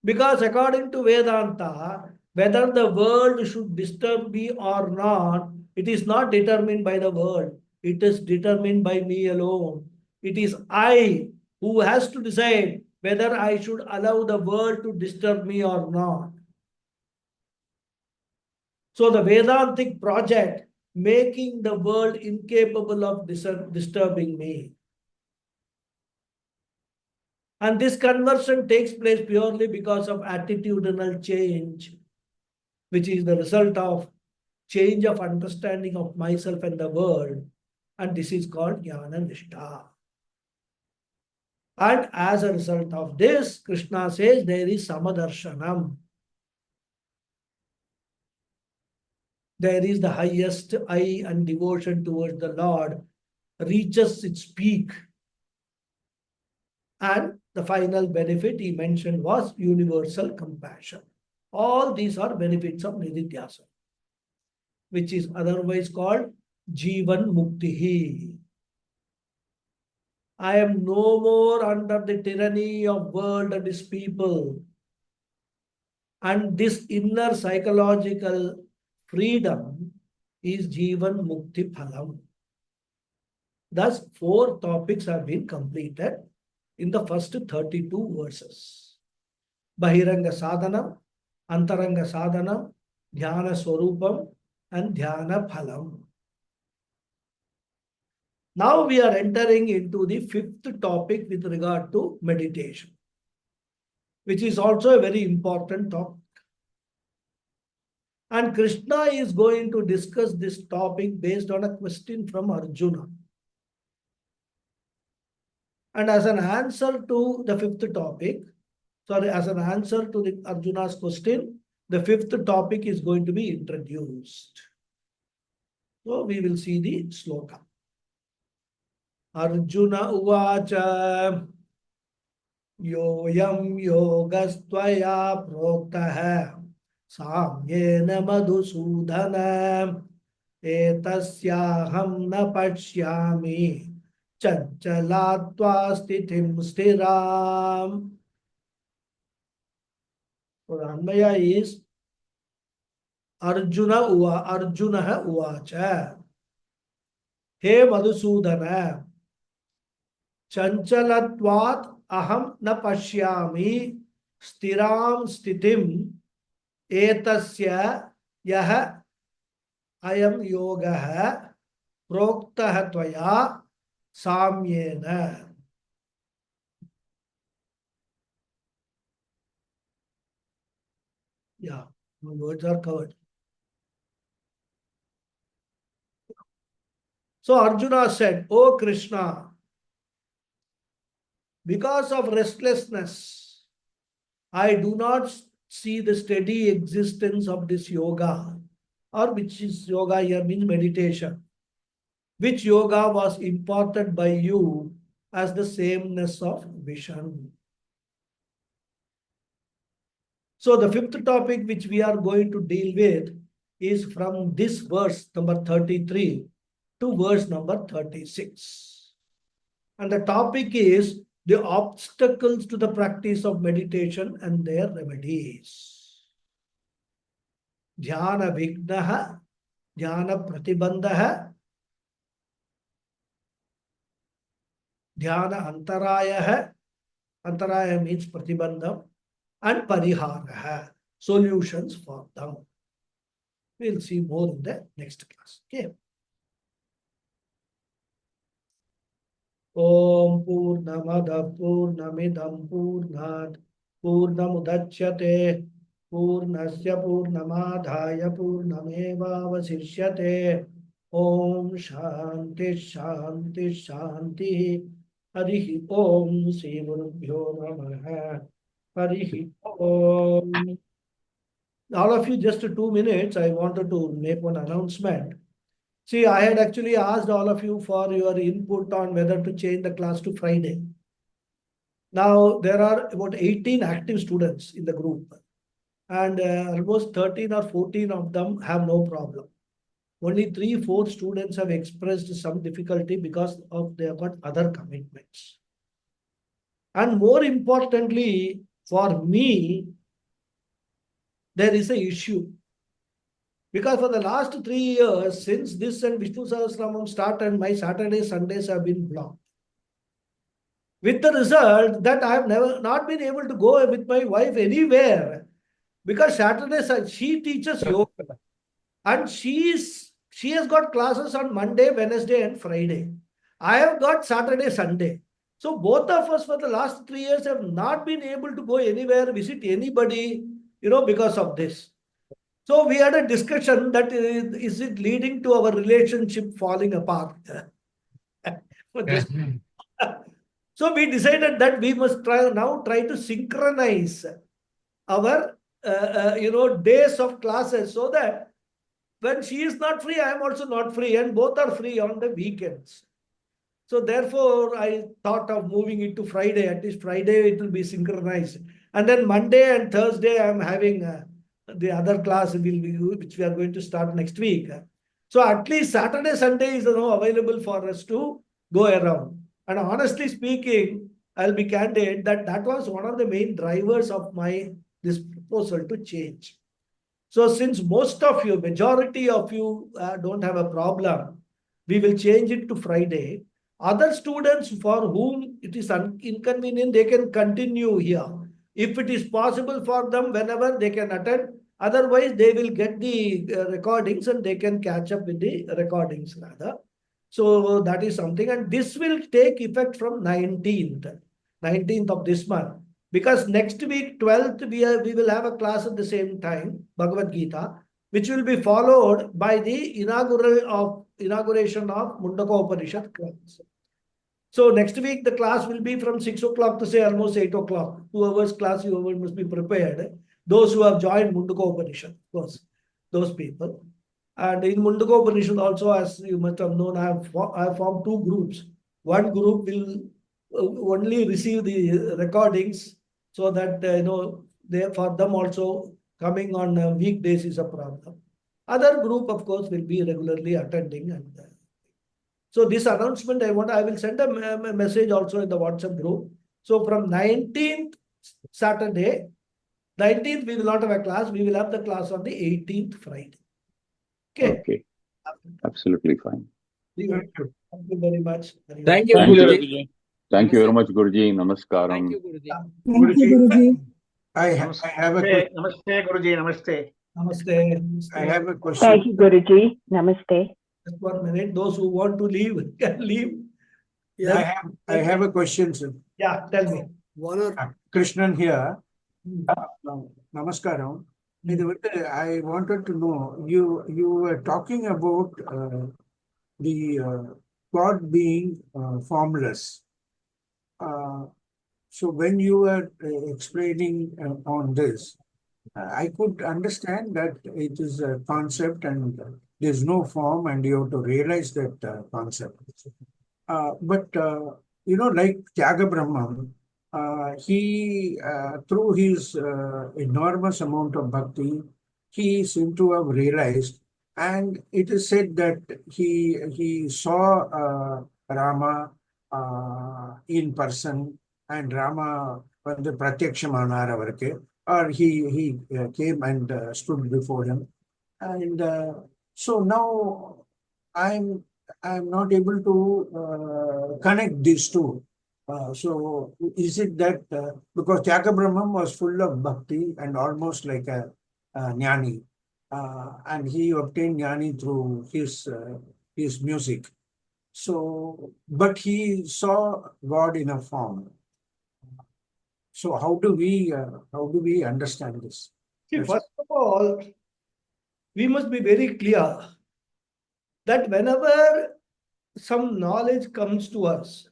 Because according to Vedanta, whether the world should disturb me or not, it is not determined by the world. It is determined by me alone. It is I who has to decide whether I should allow the world to disturb me or not. So the Vedantic project, making the world incapable of disturbing me. And this conversion takes place purely because of attitudinal change, which is the result of change of understanding of myself and the world. And this is called Jnana Nishtha. And as a result of this, Krishna says there is Samadarshanam. There is the highest eye and devotion towards the Lord reaches its peak. And the final benefit he mentioned was universal compassion. All these are benefits of nididhyasana, which is otherwise called Jivan Muktihi. I am no more under the tyranny of world and its people. And this inner psychological freedom is Jivan Mukti Phalam. Thus, 4 topics have been completed in the first 32 verses. Bahiranga Sadhanam, Antaranga Sadhanam, Dhyana Swarupam, and Dhyana Phalam. Now we are entering into the 5th topic with regard to meditation, which is also a very important topic. And Krishna is going to discuss this topic based on a question from Arjuna. And as an answer to the 5th topic, as an answer to the Arjuna's question, the 5th topic is going to be introduced. So we will see the sloka. Arjuna uvacha yoyam yogastvaya proktaha samyena madhusudhana etasyaham na pashyami chanchalatva stithim stiram. So the Anvaya is Arjuna uvacha. He Madhusudana, Chanchalatvat aham na pashyami stiram sthitim etasya yaha ayam yogaha proktaha tvaya samyena. Yeah, my words are covered. So Arjuna said, "O Krishna, because of restlessness, I do not see the steady existence of this yoga," or which is yoga here means meditation, which yoga was imparted by you as the sameness of vision. So the fifth topic which we are going to deal with is from this verse number 33 to verse number 36. And the topic is the obstacles to the practice of meditation and their remedies. Dhyana vignaha, dhyana pratibandhaha, dhyana antarayaha, antaraya means pratibandham, and pariharaha, solutions for them. We'll see more in the next class. Okay. Om Purnamada Purnamidam Purnat Purnamudachyate Purnasya Purnamadhaya Purnameva Vasishyate Om Shanti Shanti Shanti Harihi Om Sri Gurubhyo Namaha Harihi Om. All of you, just 2 minutes, I wanted to make one announcement. See, I had actually asked all of you for your input on whether to change the class to Friday. Now, there are about 18 active students in the group, and almost 13 or 14 of them have no problem. Only 3-4 students have expressed some difficulty because of they have got other commitments. And more importantly, for me, there is an issue. Because for the last 3 years, since this and Vishnu Sahasranamam started, my Saturdays, Sundays have been blocked. With the result that I have not been able to go with my wife anywhere. Because Saturdays, she teaches yoga. And she has got classes on Monday, Wednesday, and Friday. I have got Saturday, Sunday. So both of us for the last 3 years have not been able to go anywhere, visit anybody, because of this. So we had a discussion that is it leading to our relationship falling apart? So we decided that we must try to synchronize our days of classes so that when she is not free, I am also not free, and both are free on the weekends. So therefore, I thought of moving it to Friday. At least Friday it will be synchronized, and then Monday and Thursday I am having the other class which we are going to start next week. So at least Saturday, Sunday is available for us to go around. And honestly speaking, I'll be candid that was one of the main drivers of this proposal to change. So since most of you, majority of you don't have a problem, we will change it to Friday. Other students for whom it is inconvenient, they can continue here. If it is possible for them, whenever they can attend. Otherwise, they will get the recordings and they can catch up with the recordings rather. So that is something. And this will take effect from 19th of this month. Because next week, 12th, we will have a class at the same time, Bhagavad Gita, which will be followed by the inauguration of Mundaka Upanishad class. So next week, the class will be from 6 o'clock to say almost 8 o'clock. 2 hours class, you must be prepared. Those who have joined Mundaka Upanishad, of course, those people. And in Mundaka Upanishad also, as you must have known, I have formed 2 groups. One group will only receive the recordings so that, for them also coming on weekdays is a problem. Other group, of course, will be regularly attending. And so this announcement I will send a message also in the WhatsApp group. So from 19th Saturday, 19th we will not have a class. We will have the class on the 18th Friday.
Okay. Absolutely fine.
Thank you very much.
Thank you,
Thank you.
Guruji.
Thank you very much, Guruji. Namaskaram.
Thank you, Guruji.
Guruji,
Guruji.
I have a question.
Namaste, Guruji. Namaste.
Namaste.
I have a
Thank
question.
you, Guruji. Namaste.
Just 1 minute. Those who want to leave can leave.
Yeah, I have a question, sir.
Yeah, tell me.
Krishnan here.
Hmm.
Namaskaram. I wanted to know, you were talking about the God being formless. So when you were explaining on this, I could understand that it is a concept and there's no form and you have to realize that concept. But like Tyaga Brahman, through his enormous amount of bhakti, he seemed to have realized, and it is said that he saw Rama in person, and Rama வந்து பிரத்யக்ஷமானார் அவருக்கு, or he came and stood before him, and so now I'm I'm not able to connect these two. So is it that because Tyaka Brahman was full of bhakti and almost like a jnani, and he obtained jnani through his music. So, but he saw God in a form. So how do we understand this?
See,
Yes.
first of all, we must be very clear that whenever some knowledge comes to us,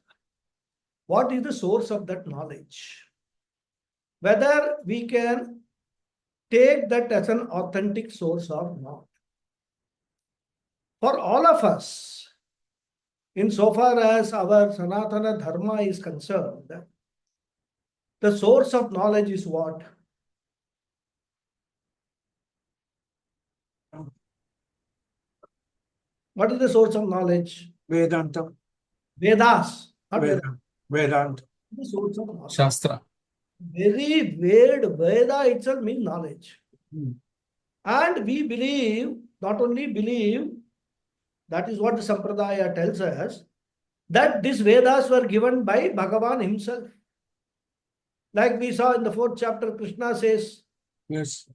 what is the source of that knowledge? Whether we can take that as an authentic source or not. For all of us, insofar as our Sanatana Dharma is concerned, the source of knowledge is what? What is the source of knowledge?
Vedanta.
Vedas. Not Vedas.
Vedanta.
The source of knowledge.
Shastra.
Very weird. Veda itself means knowledge.
Hmm.
And we believe, not only believe, that is what the Sampradaya tells us, that these Vedas were given by Bhagavan himself. Like we saw in the 4th chapter, Krishna says,
Yes.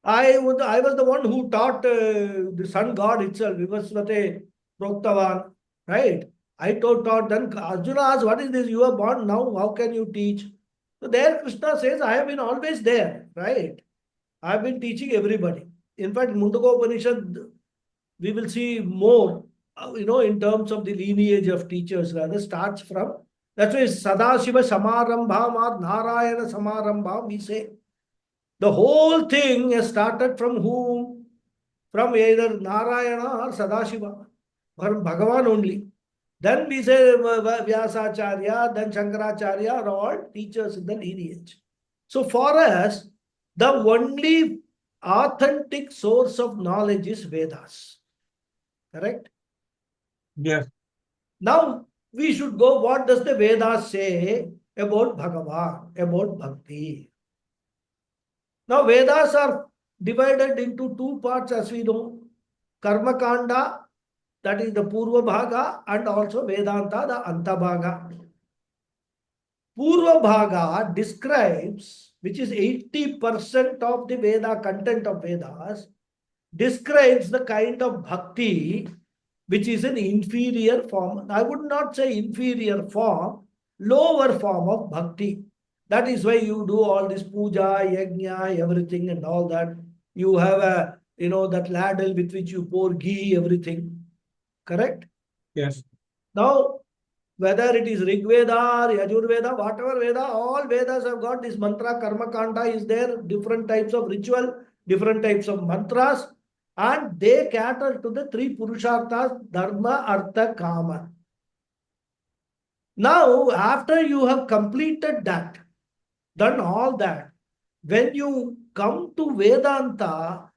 I was the one who taught the sun god itself, Vivasvate Proktavan, right? I taught, then Arjuna asked, what is this? You are born now, how can you teach? So there Krishna says, I have been always there, right? I have been teaching everybody. In fact, Mundaka Upanishad, we will see more, in terms of the lineage of teachers, rather starts from, that's why Sadashiva Samarambham or Narayana Samarambham, we say. The whole thing has started from whom? From either Narayana or Sadashiva, from Bhagavan only. Then we say Vyasacharya, then Shankaracharya are all teachers in the lineage. So for us, the only authentic source of knowledge is Vedas. Correct?
Yes.
Now we should go, what does the Vedas say about Bhagavan, about Bhakti? Now Vedas are divided into two parts, as we know. Karma Kanda, that is the Purva Bhaga, and also Vedanta, the Anta Bhaga. Purva Bhaga describes, which is 80% of the Veda, content of Vedas, describes the kind of bhakti which is an inferior form. I would not say inferior form, lower form of bhakti. That is why you do all this puja, yajna, everything and all that. You have that ladle with which you pour ghee, everything. Correct?
Yes.
Now, whether it is Rig Veda or Yajurveda, whatever Veda, all Vedas have got this mantra, Karma Kanda is there, different types of ritual, different types of mantras, and they cater to the three Purusharthas, Dharma, Artha, Kama. Now, after you have completed that, done all that, when you come to Vedanta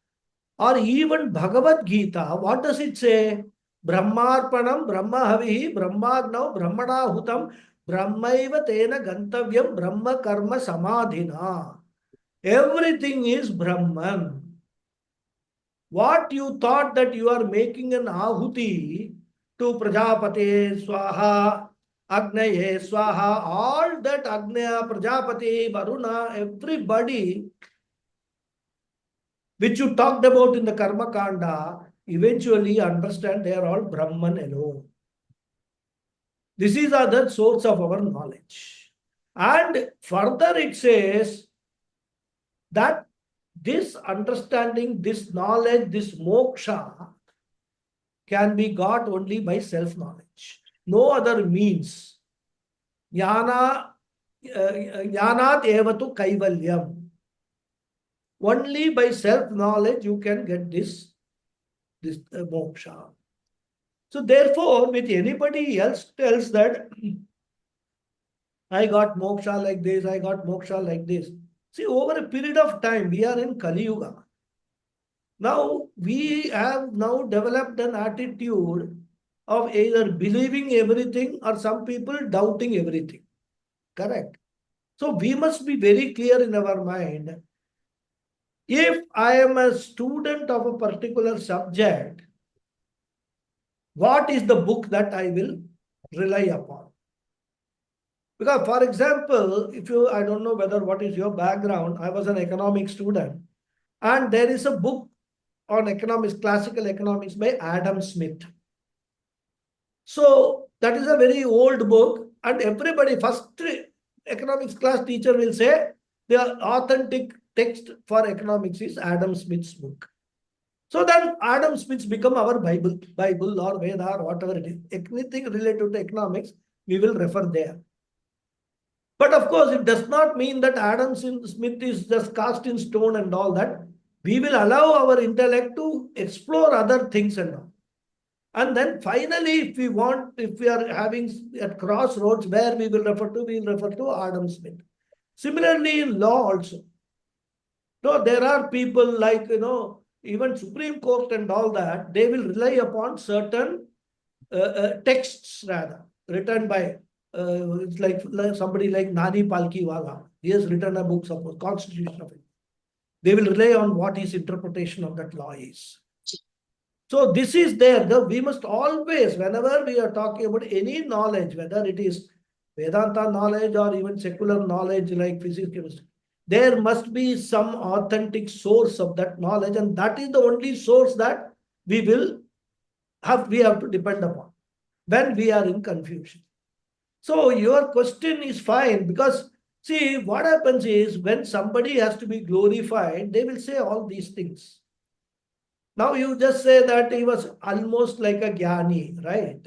or even Bhagavad Gita, what does it say? Brahmarpanam, Brahmahavihi, Brahmagnau, Brahmanahutam, Brahmaiva tena gantavyam, Brahma karma samadhina. Everything is Brahman. What you thought that you are making an ahuti to Prajapate Swaha, Agnaye Swaha, all that Agnaya, Prajapati, Varuna, everybody which you talked about in the Karma Kanda, eventually understand they are all Brahman alone. This is the source of our knowledge. And further it says that this understanding, this knowledge, this moksha can be got only by self-knowledge. No other means. Jnanat evatu kaivalyam. Only by self-knowledge you can get this moksha. So therefore, with anybody else tells that I got moksha like this, I got moksha like this. See, over a period of time, we are in Kali Yuga. Now, we have now developed an attitude of either believing everything or some people doubting everything. Correct. So we must be very clear in our mind. If I am a student of a particular subject, what is the book that I will rely upon? Because, for example, if you, I don't know whether what is your background, I was an economics student, and there is a book on economics, classical economics by Adam Smith. So that is a very old book, and everybody, first economics class teacher will say the authentic text for economics is Adam Smith's book. So then Adam Smith's become our Bible or Veda or whatever it is. Anything related to economics, we will refer there. But of course, it does not mean that Adam Smith is just cast in stone and all that. We will allow our intellect to explore other things and all. And then finally, if we are having at crossroads where we will refer to, we will refer to Adam Smith. Similarly, in law also. No, there are people like, even Supreme Court and all that, they will rely upon certain texts rather, written by, it's like somebody like Nani Palkiwala. He has written a book, suppose, Constitution of India. They will rely on what his interpretation of that law is. So this is there. We must always, whenever we are talking about any knowledge, whether it is Vedanta knowledge or even secular knowledge like physics, chemistry, there must be some authentic source of that knowledge, and that is the only source that we have to depend upon when we are in confusion. So your question is fine, because see, what happens is when somebody has to be glorified, they will say all these things. Now you just say that he was almost like a jnani, right?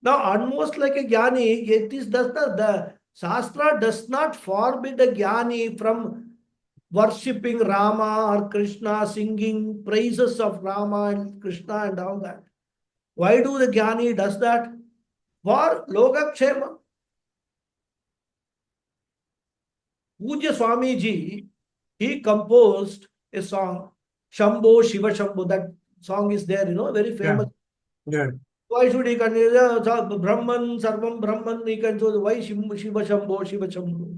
Now, almost like a jnani, it is the Shastra does not forbid a jnani from worshipping Rama or Krishna, singing praises of Rama and Krishna and all that. Why do the jnani does that? For Lokakshema. Pujya Swamiji, he composed a song, Shambho Shiva Shambho. That song is there, very famous.
Yeah.
Why should he consider Brahman, Sarvam Brahman? He can so why Shiva Shambho, Shiva Shambho?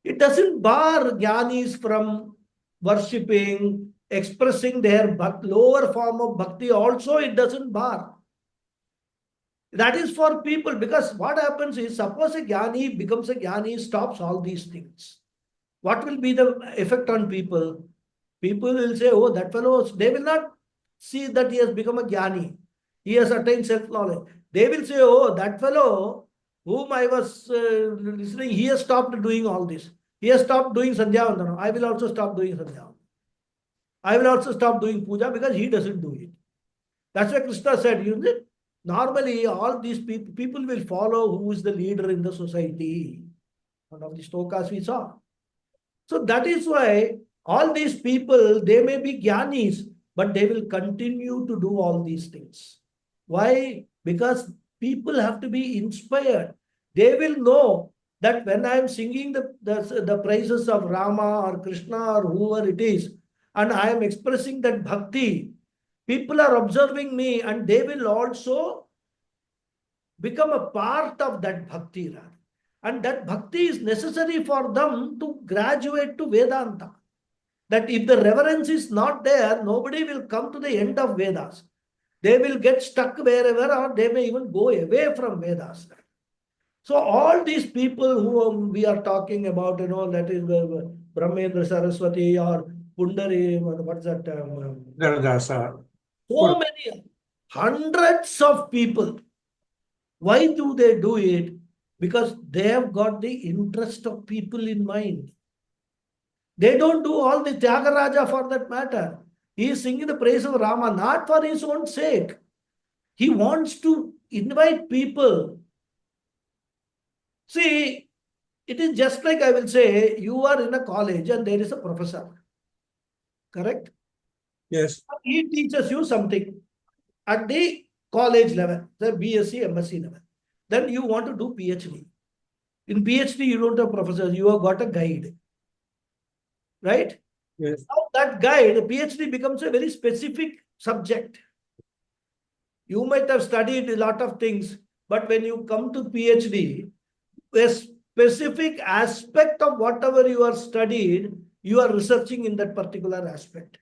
It doesn't bar jnanis from worshipping, expressing their lower form of bhakti. Also, it doesn't bar. That is for people, because what happens is, suppose a jnani becomes a jnani, stops all these things. What will be the effect on people? People will say, oh, that fellow, they will not see that he has become a jnani. He has attained self-knowledge. They will say, oh, that fellow whom I was listening, he has stopped doing all this. He has stopped doing Sandhya Vandana. I will also stop doing Sandhya. I will also stop doing puja because he doesn't do it. That's why Krishna said, normally all these people will follow who is the leader in the society. One of the stokas we saw. So that is why all these people, they may be jnanis, but they will continue to do all these things. Why? Because people have to be inspired. They will know that when I am singing the praises of Rama or Krishna or whoever it is, and I am expressing that bhakti, people are observing me and they will also become a part of that bhakti. And that bhakti is necessary for them to graduate to Vedanta. That if the reverence is not there, nobody will come to the end of Vedas. They will get stuck wherever, or they may even go away from Vedas. So all these people who we are talking about, that is Brahmendra Saraswati or Pundari, what's that?
Dharadasa.
So many, hundreds of people. Why do they do it? Because they have got the interest of people in mind. They don't do all the Tyagaraja for that matter. He is singing the praise of Rama, not for his own sake. He wants to invite people. See, it is just like, I will say, you are in a college and there is a professor. Correct?
Yes.
He teaches you something at the college level, the BSc, MSc level. Then you want to do PhD. In PhD, you don't have professors, you have got a guide. Right?
Yes.
Now that guide, PhD becomes a very specific subject. You might have studied a lot of things, but when you come to PhD, a specific aspect of whatever you are studied, you are researching in that particular aspect.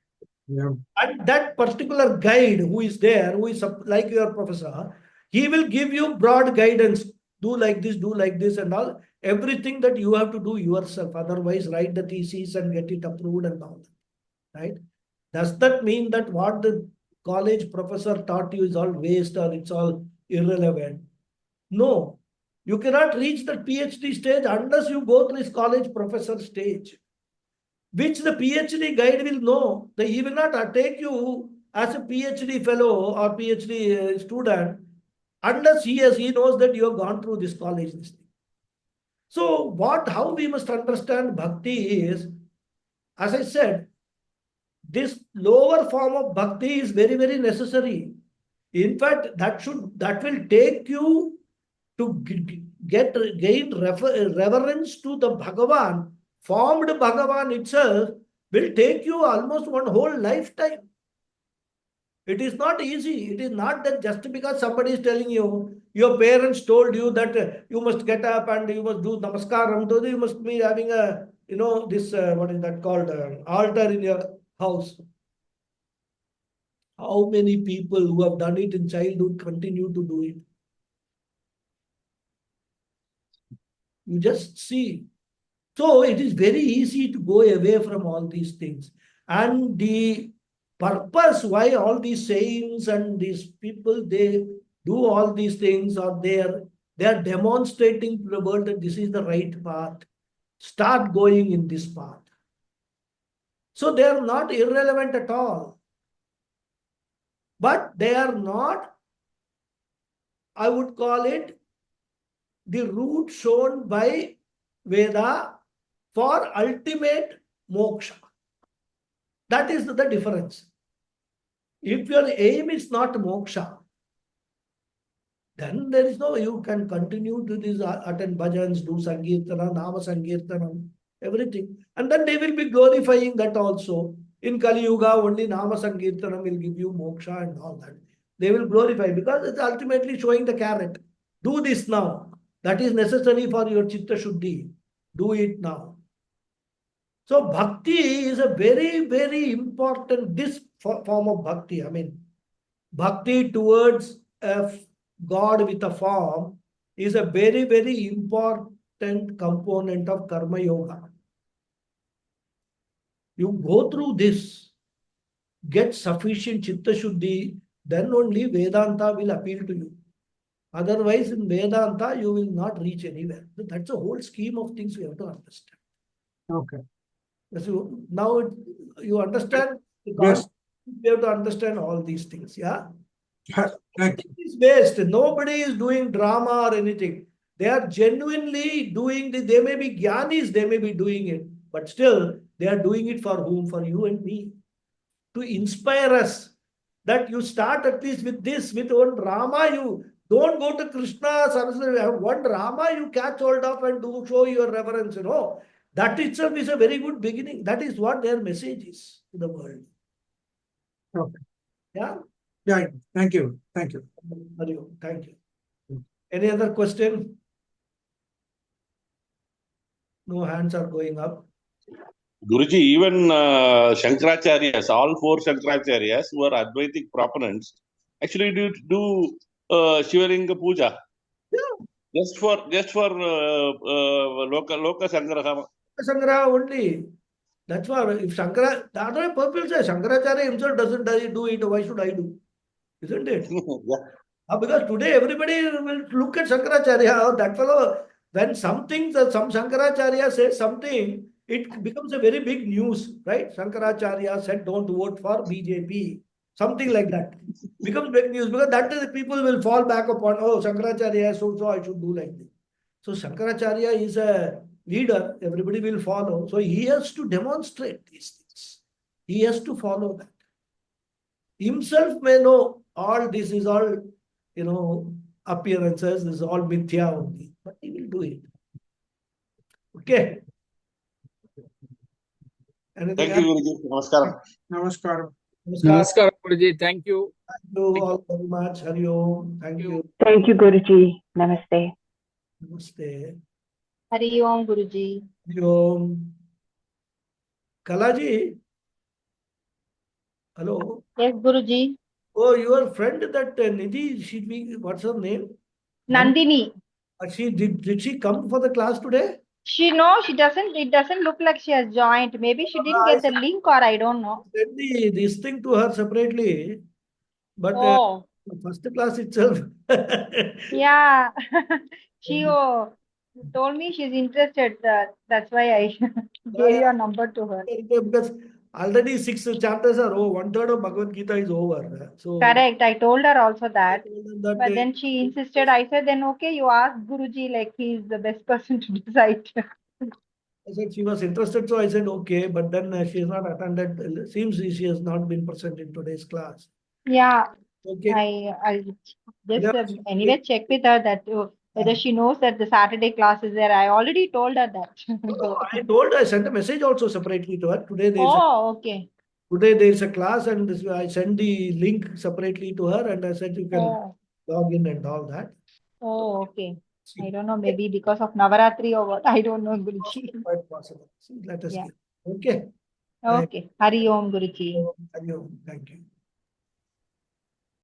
Yeah.
And that particular guide who is there, who is like your professor, he will give you broad guidance. Do like this, and all. Everything that you have to do yourself. Otherwise, write the thesis and get it approved and all that. Right? Does that mean that what the college professor taught you is all waste or it's all irrelevant? No. You cannot reach the PhD stage unless you go to this college professor stage, which the PhD guide will know. He will not take you as a PhD fellow or PhD student unless he knows that you have gone through this college. So how we must understand bhakti is, as I said, this lower form of bhakti is very, very necessary. In fact, that will take you to gain reverence to the Bhagavan. Formed Bhagavan itself will take you almost one whole lifetime. It is not easy. It is not that just because somebody is telling you, your parents told you that you must get up and you must do namaskaram, so you must be having a, this, what is that called, altar in your house. How many people who have done it in childhood continue to do it? You just see. So it is very easy to go away from all these things. And the purpose why all these saints and these people, they do all these things, or they are demonstrating to the world that this is the right path. Start going in this path. So they are not irrelevant at all. But they are not, I would call it, the route shown by Veda for ultimate moksha. That is the difference. If your aim is not moksha, then there is no, you can continue to this, attend bhajans, do sankirtana, nama sankirtanam, everything. And then they will be glorifying that also. In Kali Yuga, only nama sankirtanam will give you moksha and all that. They will glorify because it's ultimately showing the carrot. Do this now. That is necessary for your chitta shuddhi. Do it now. So bhakti is a very, very important, this form of bhakti. I mean, bhakti towards a God with a form is a very, very important component of karma yoga. You go through this, get sufficient chitta shuddhi, then only Vedanta will appeal to you. Otherwise, in Vedanta, you will not reach anywhere. That's a whole scheme of things we have to understand.
Okay.
So now you understand?
Yes.
We have to understand all these things. Yeah.
Thank you.
It is based. Nobody is doing drama or anything. They are genuinely doing this. They may be jnanis, they may be doing it, but still they are doing it for whom? For you and me. To inspire us that you start at least with this, with one Rama. You don't go to Krishna, Saraswati. One Rama you catch hold of and do show your reverence. That itself is a very good beginning. That is what their message is to the world.
Okay.
Yeah.
Yeah. Thank you. Thank you.
Thank you. Any other question? No hands are going up.
Guruji, even Shankaracharyas, all four Shankaracharyas who are Advaitic proponents, actually do Shivalinga Puja.
Yeah.
Just for Loka Sangraha.
Sangraha only. That's why if Shankara, the other people say Shankaracharya himself doesn't do it, why should I do? Isn't it?
Yeah.
Because today everybody will look at Shankaracharya, that fellow, when some Shankaracharya says something, it becomes a very big news, right? Shankaracharya said don't vote for BJP. Something like that. Becomes big news because that is the people will fall back upon, oh, Shankaracharya, so I should do like this. So Shankaracharya is a leader, everybody will follow. So he has to demonstrate these things. He has to follow that. Himself may know all this is all, appearances, this is all mithya only, but he will do it. Okay. Anything
Thank you,
else?
Guruji. Namaskaram.
Namaskaram.
Namaskar.
Namaskar, Guruji. Thank you.
Thank you all very much. Hari Om. Thank you.
Thank you, Guruji. Namaste.
Namaste.
Hari Om Guruji.
Hari Om. Kalaji. Hello.
Yes, Guruji.
Oh, your friend that Nidhi, what's her name?
Nandini.
She did she come for the class today?
She doesn't. It doesn't look like she has joined. Maybe she didn't
I
get the link, or I don't know.
sent this thing to her separately, but
Oh,
first class itself.
yeah. She told me she's interested. That's why I gave your number to her.
Because already 6 chapters are over. 1/3 of Bhagavad Gita is over. So
Correct. I told her also
I
that.
told her that
But then she insisted. I said, then okay, you ask Guruji, like he's the best person to decide.
I said she was interested, so I said okay. But then she has not attended. Seems she has not been present in today's class.
Yeah.
Okay.
I'll just
Yeah.
anyway check with her that whether she knows that the Saturday class is there. I already told her that.
No, I told her, I sent a message also separately to her.
Oh, okay.
Today there is a class and I sent the link separately to her and I said you can
Oh,
log in and all that.
oh, okay. I don't know, maybe because of Navaratri or what. I don't know, Guruji.
Quite possible. See, let us
Yeah.
see. Okay.
Okay. Hari Om, Guruji.
Thank you. Thank you.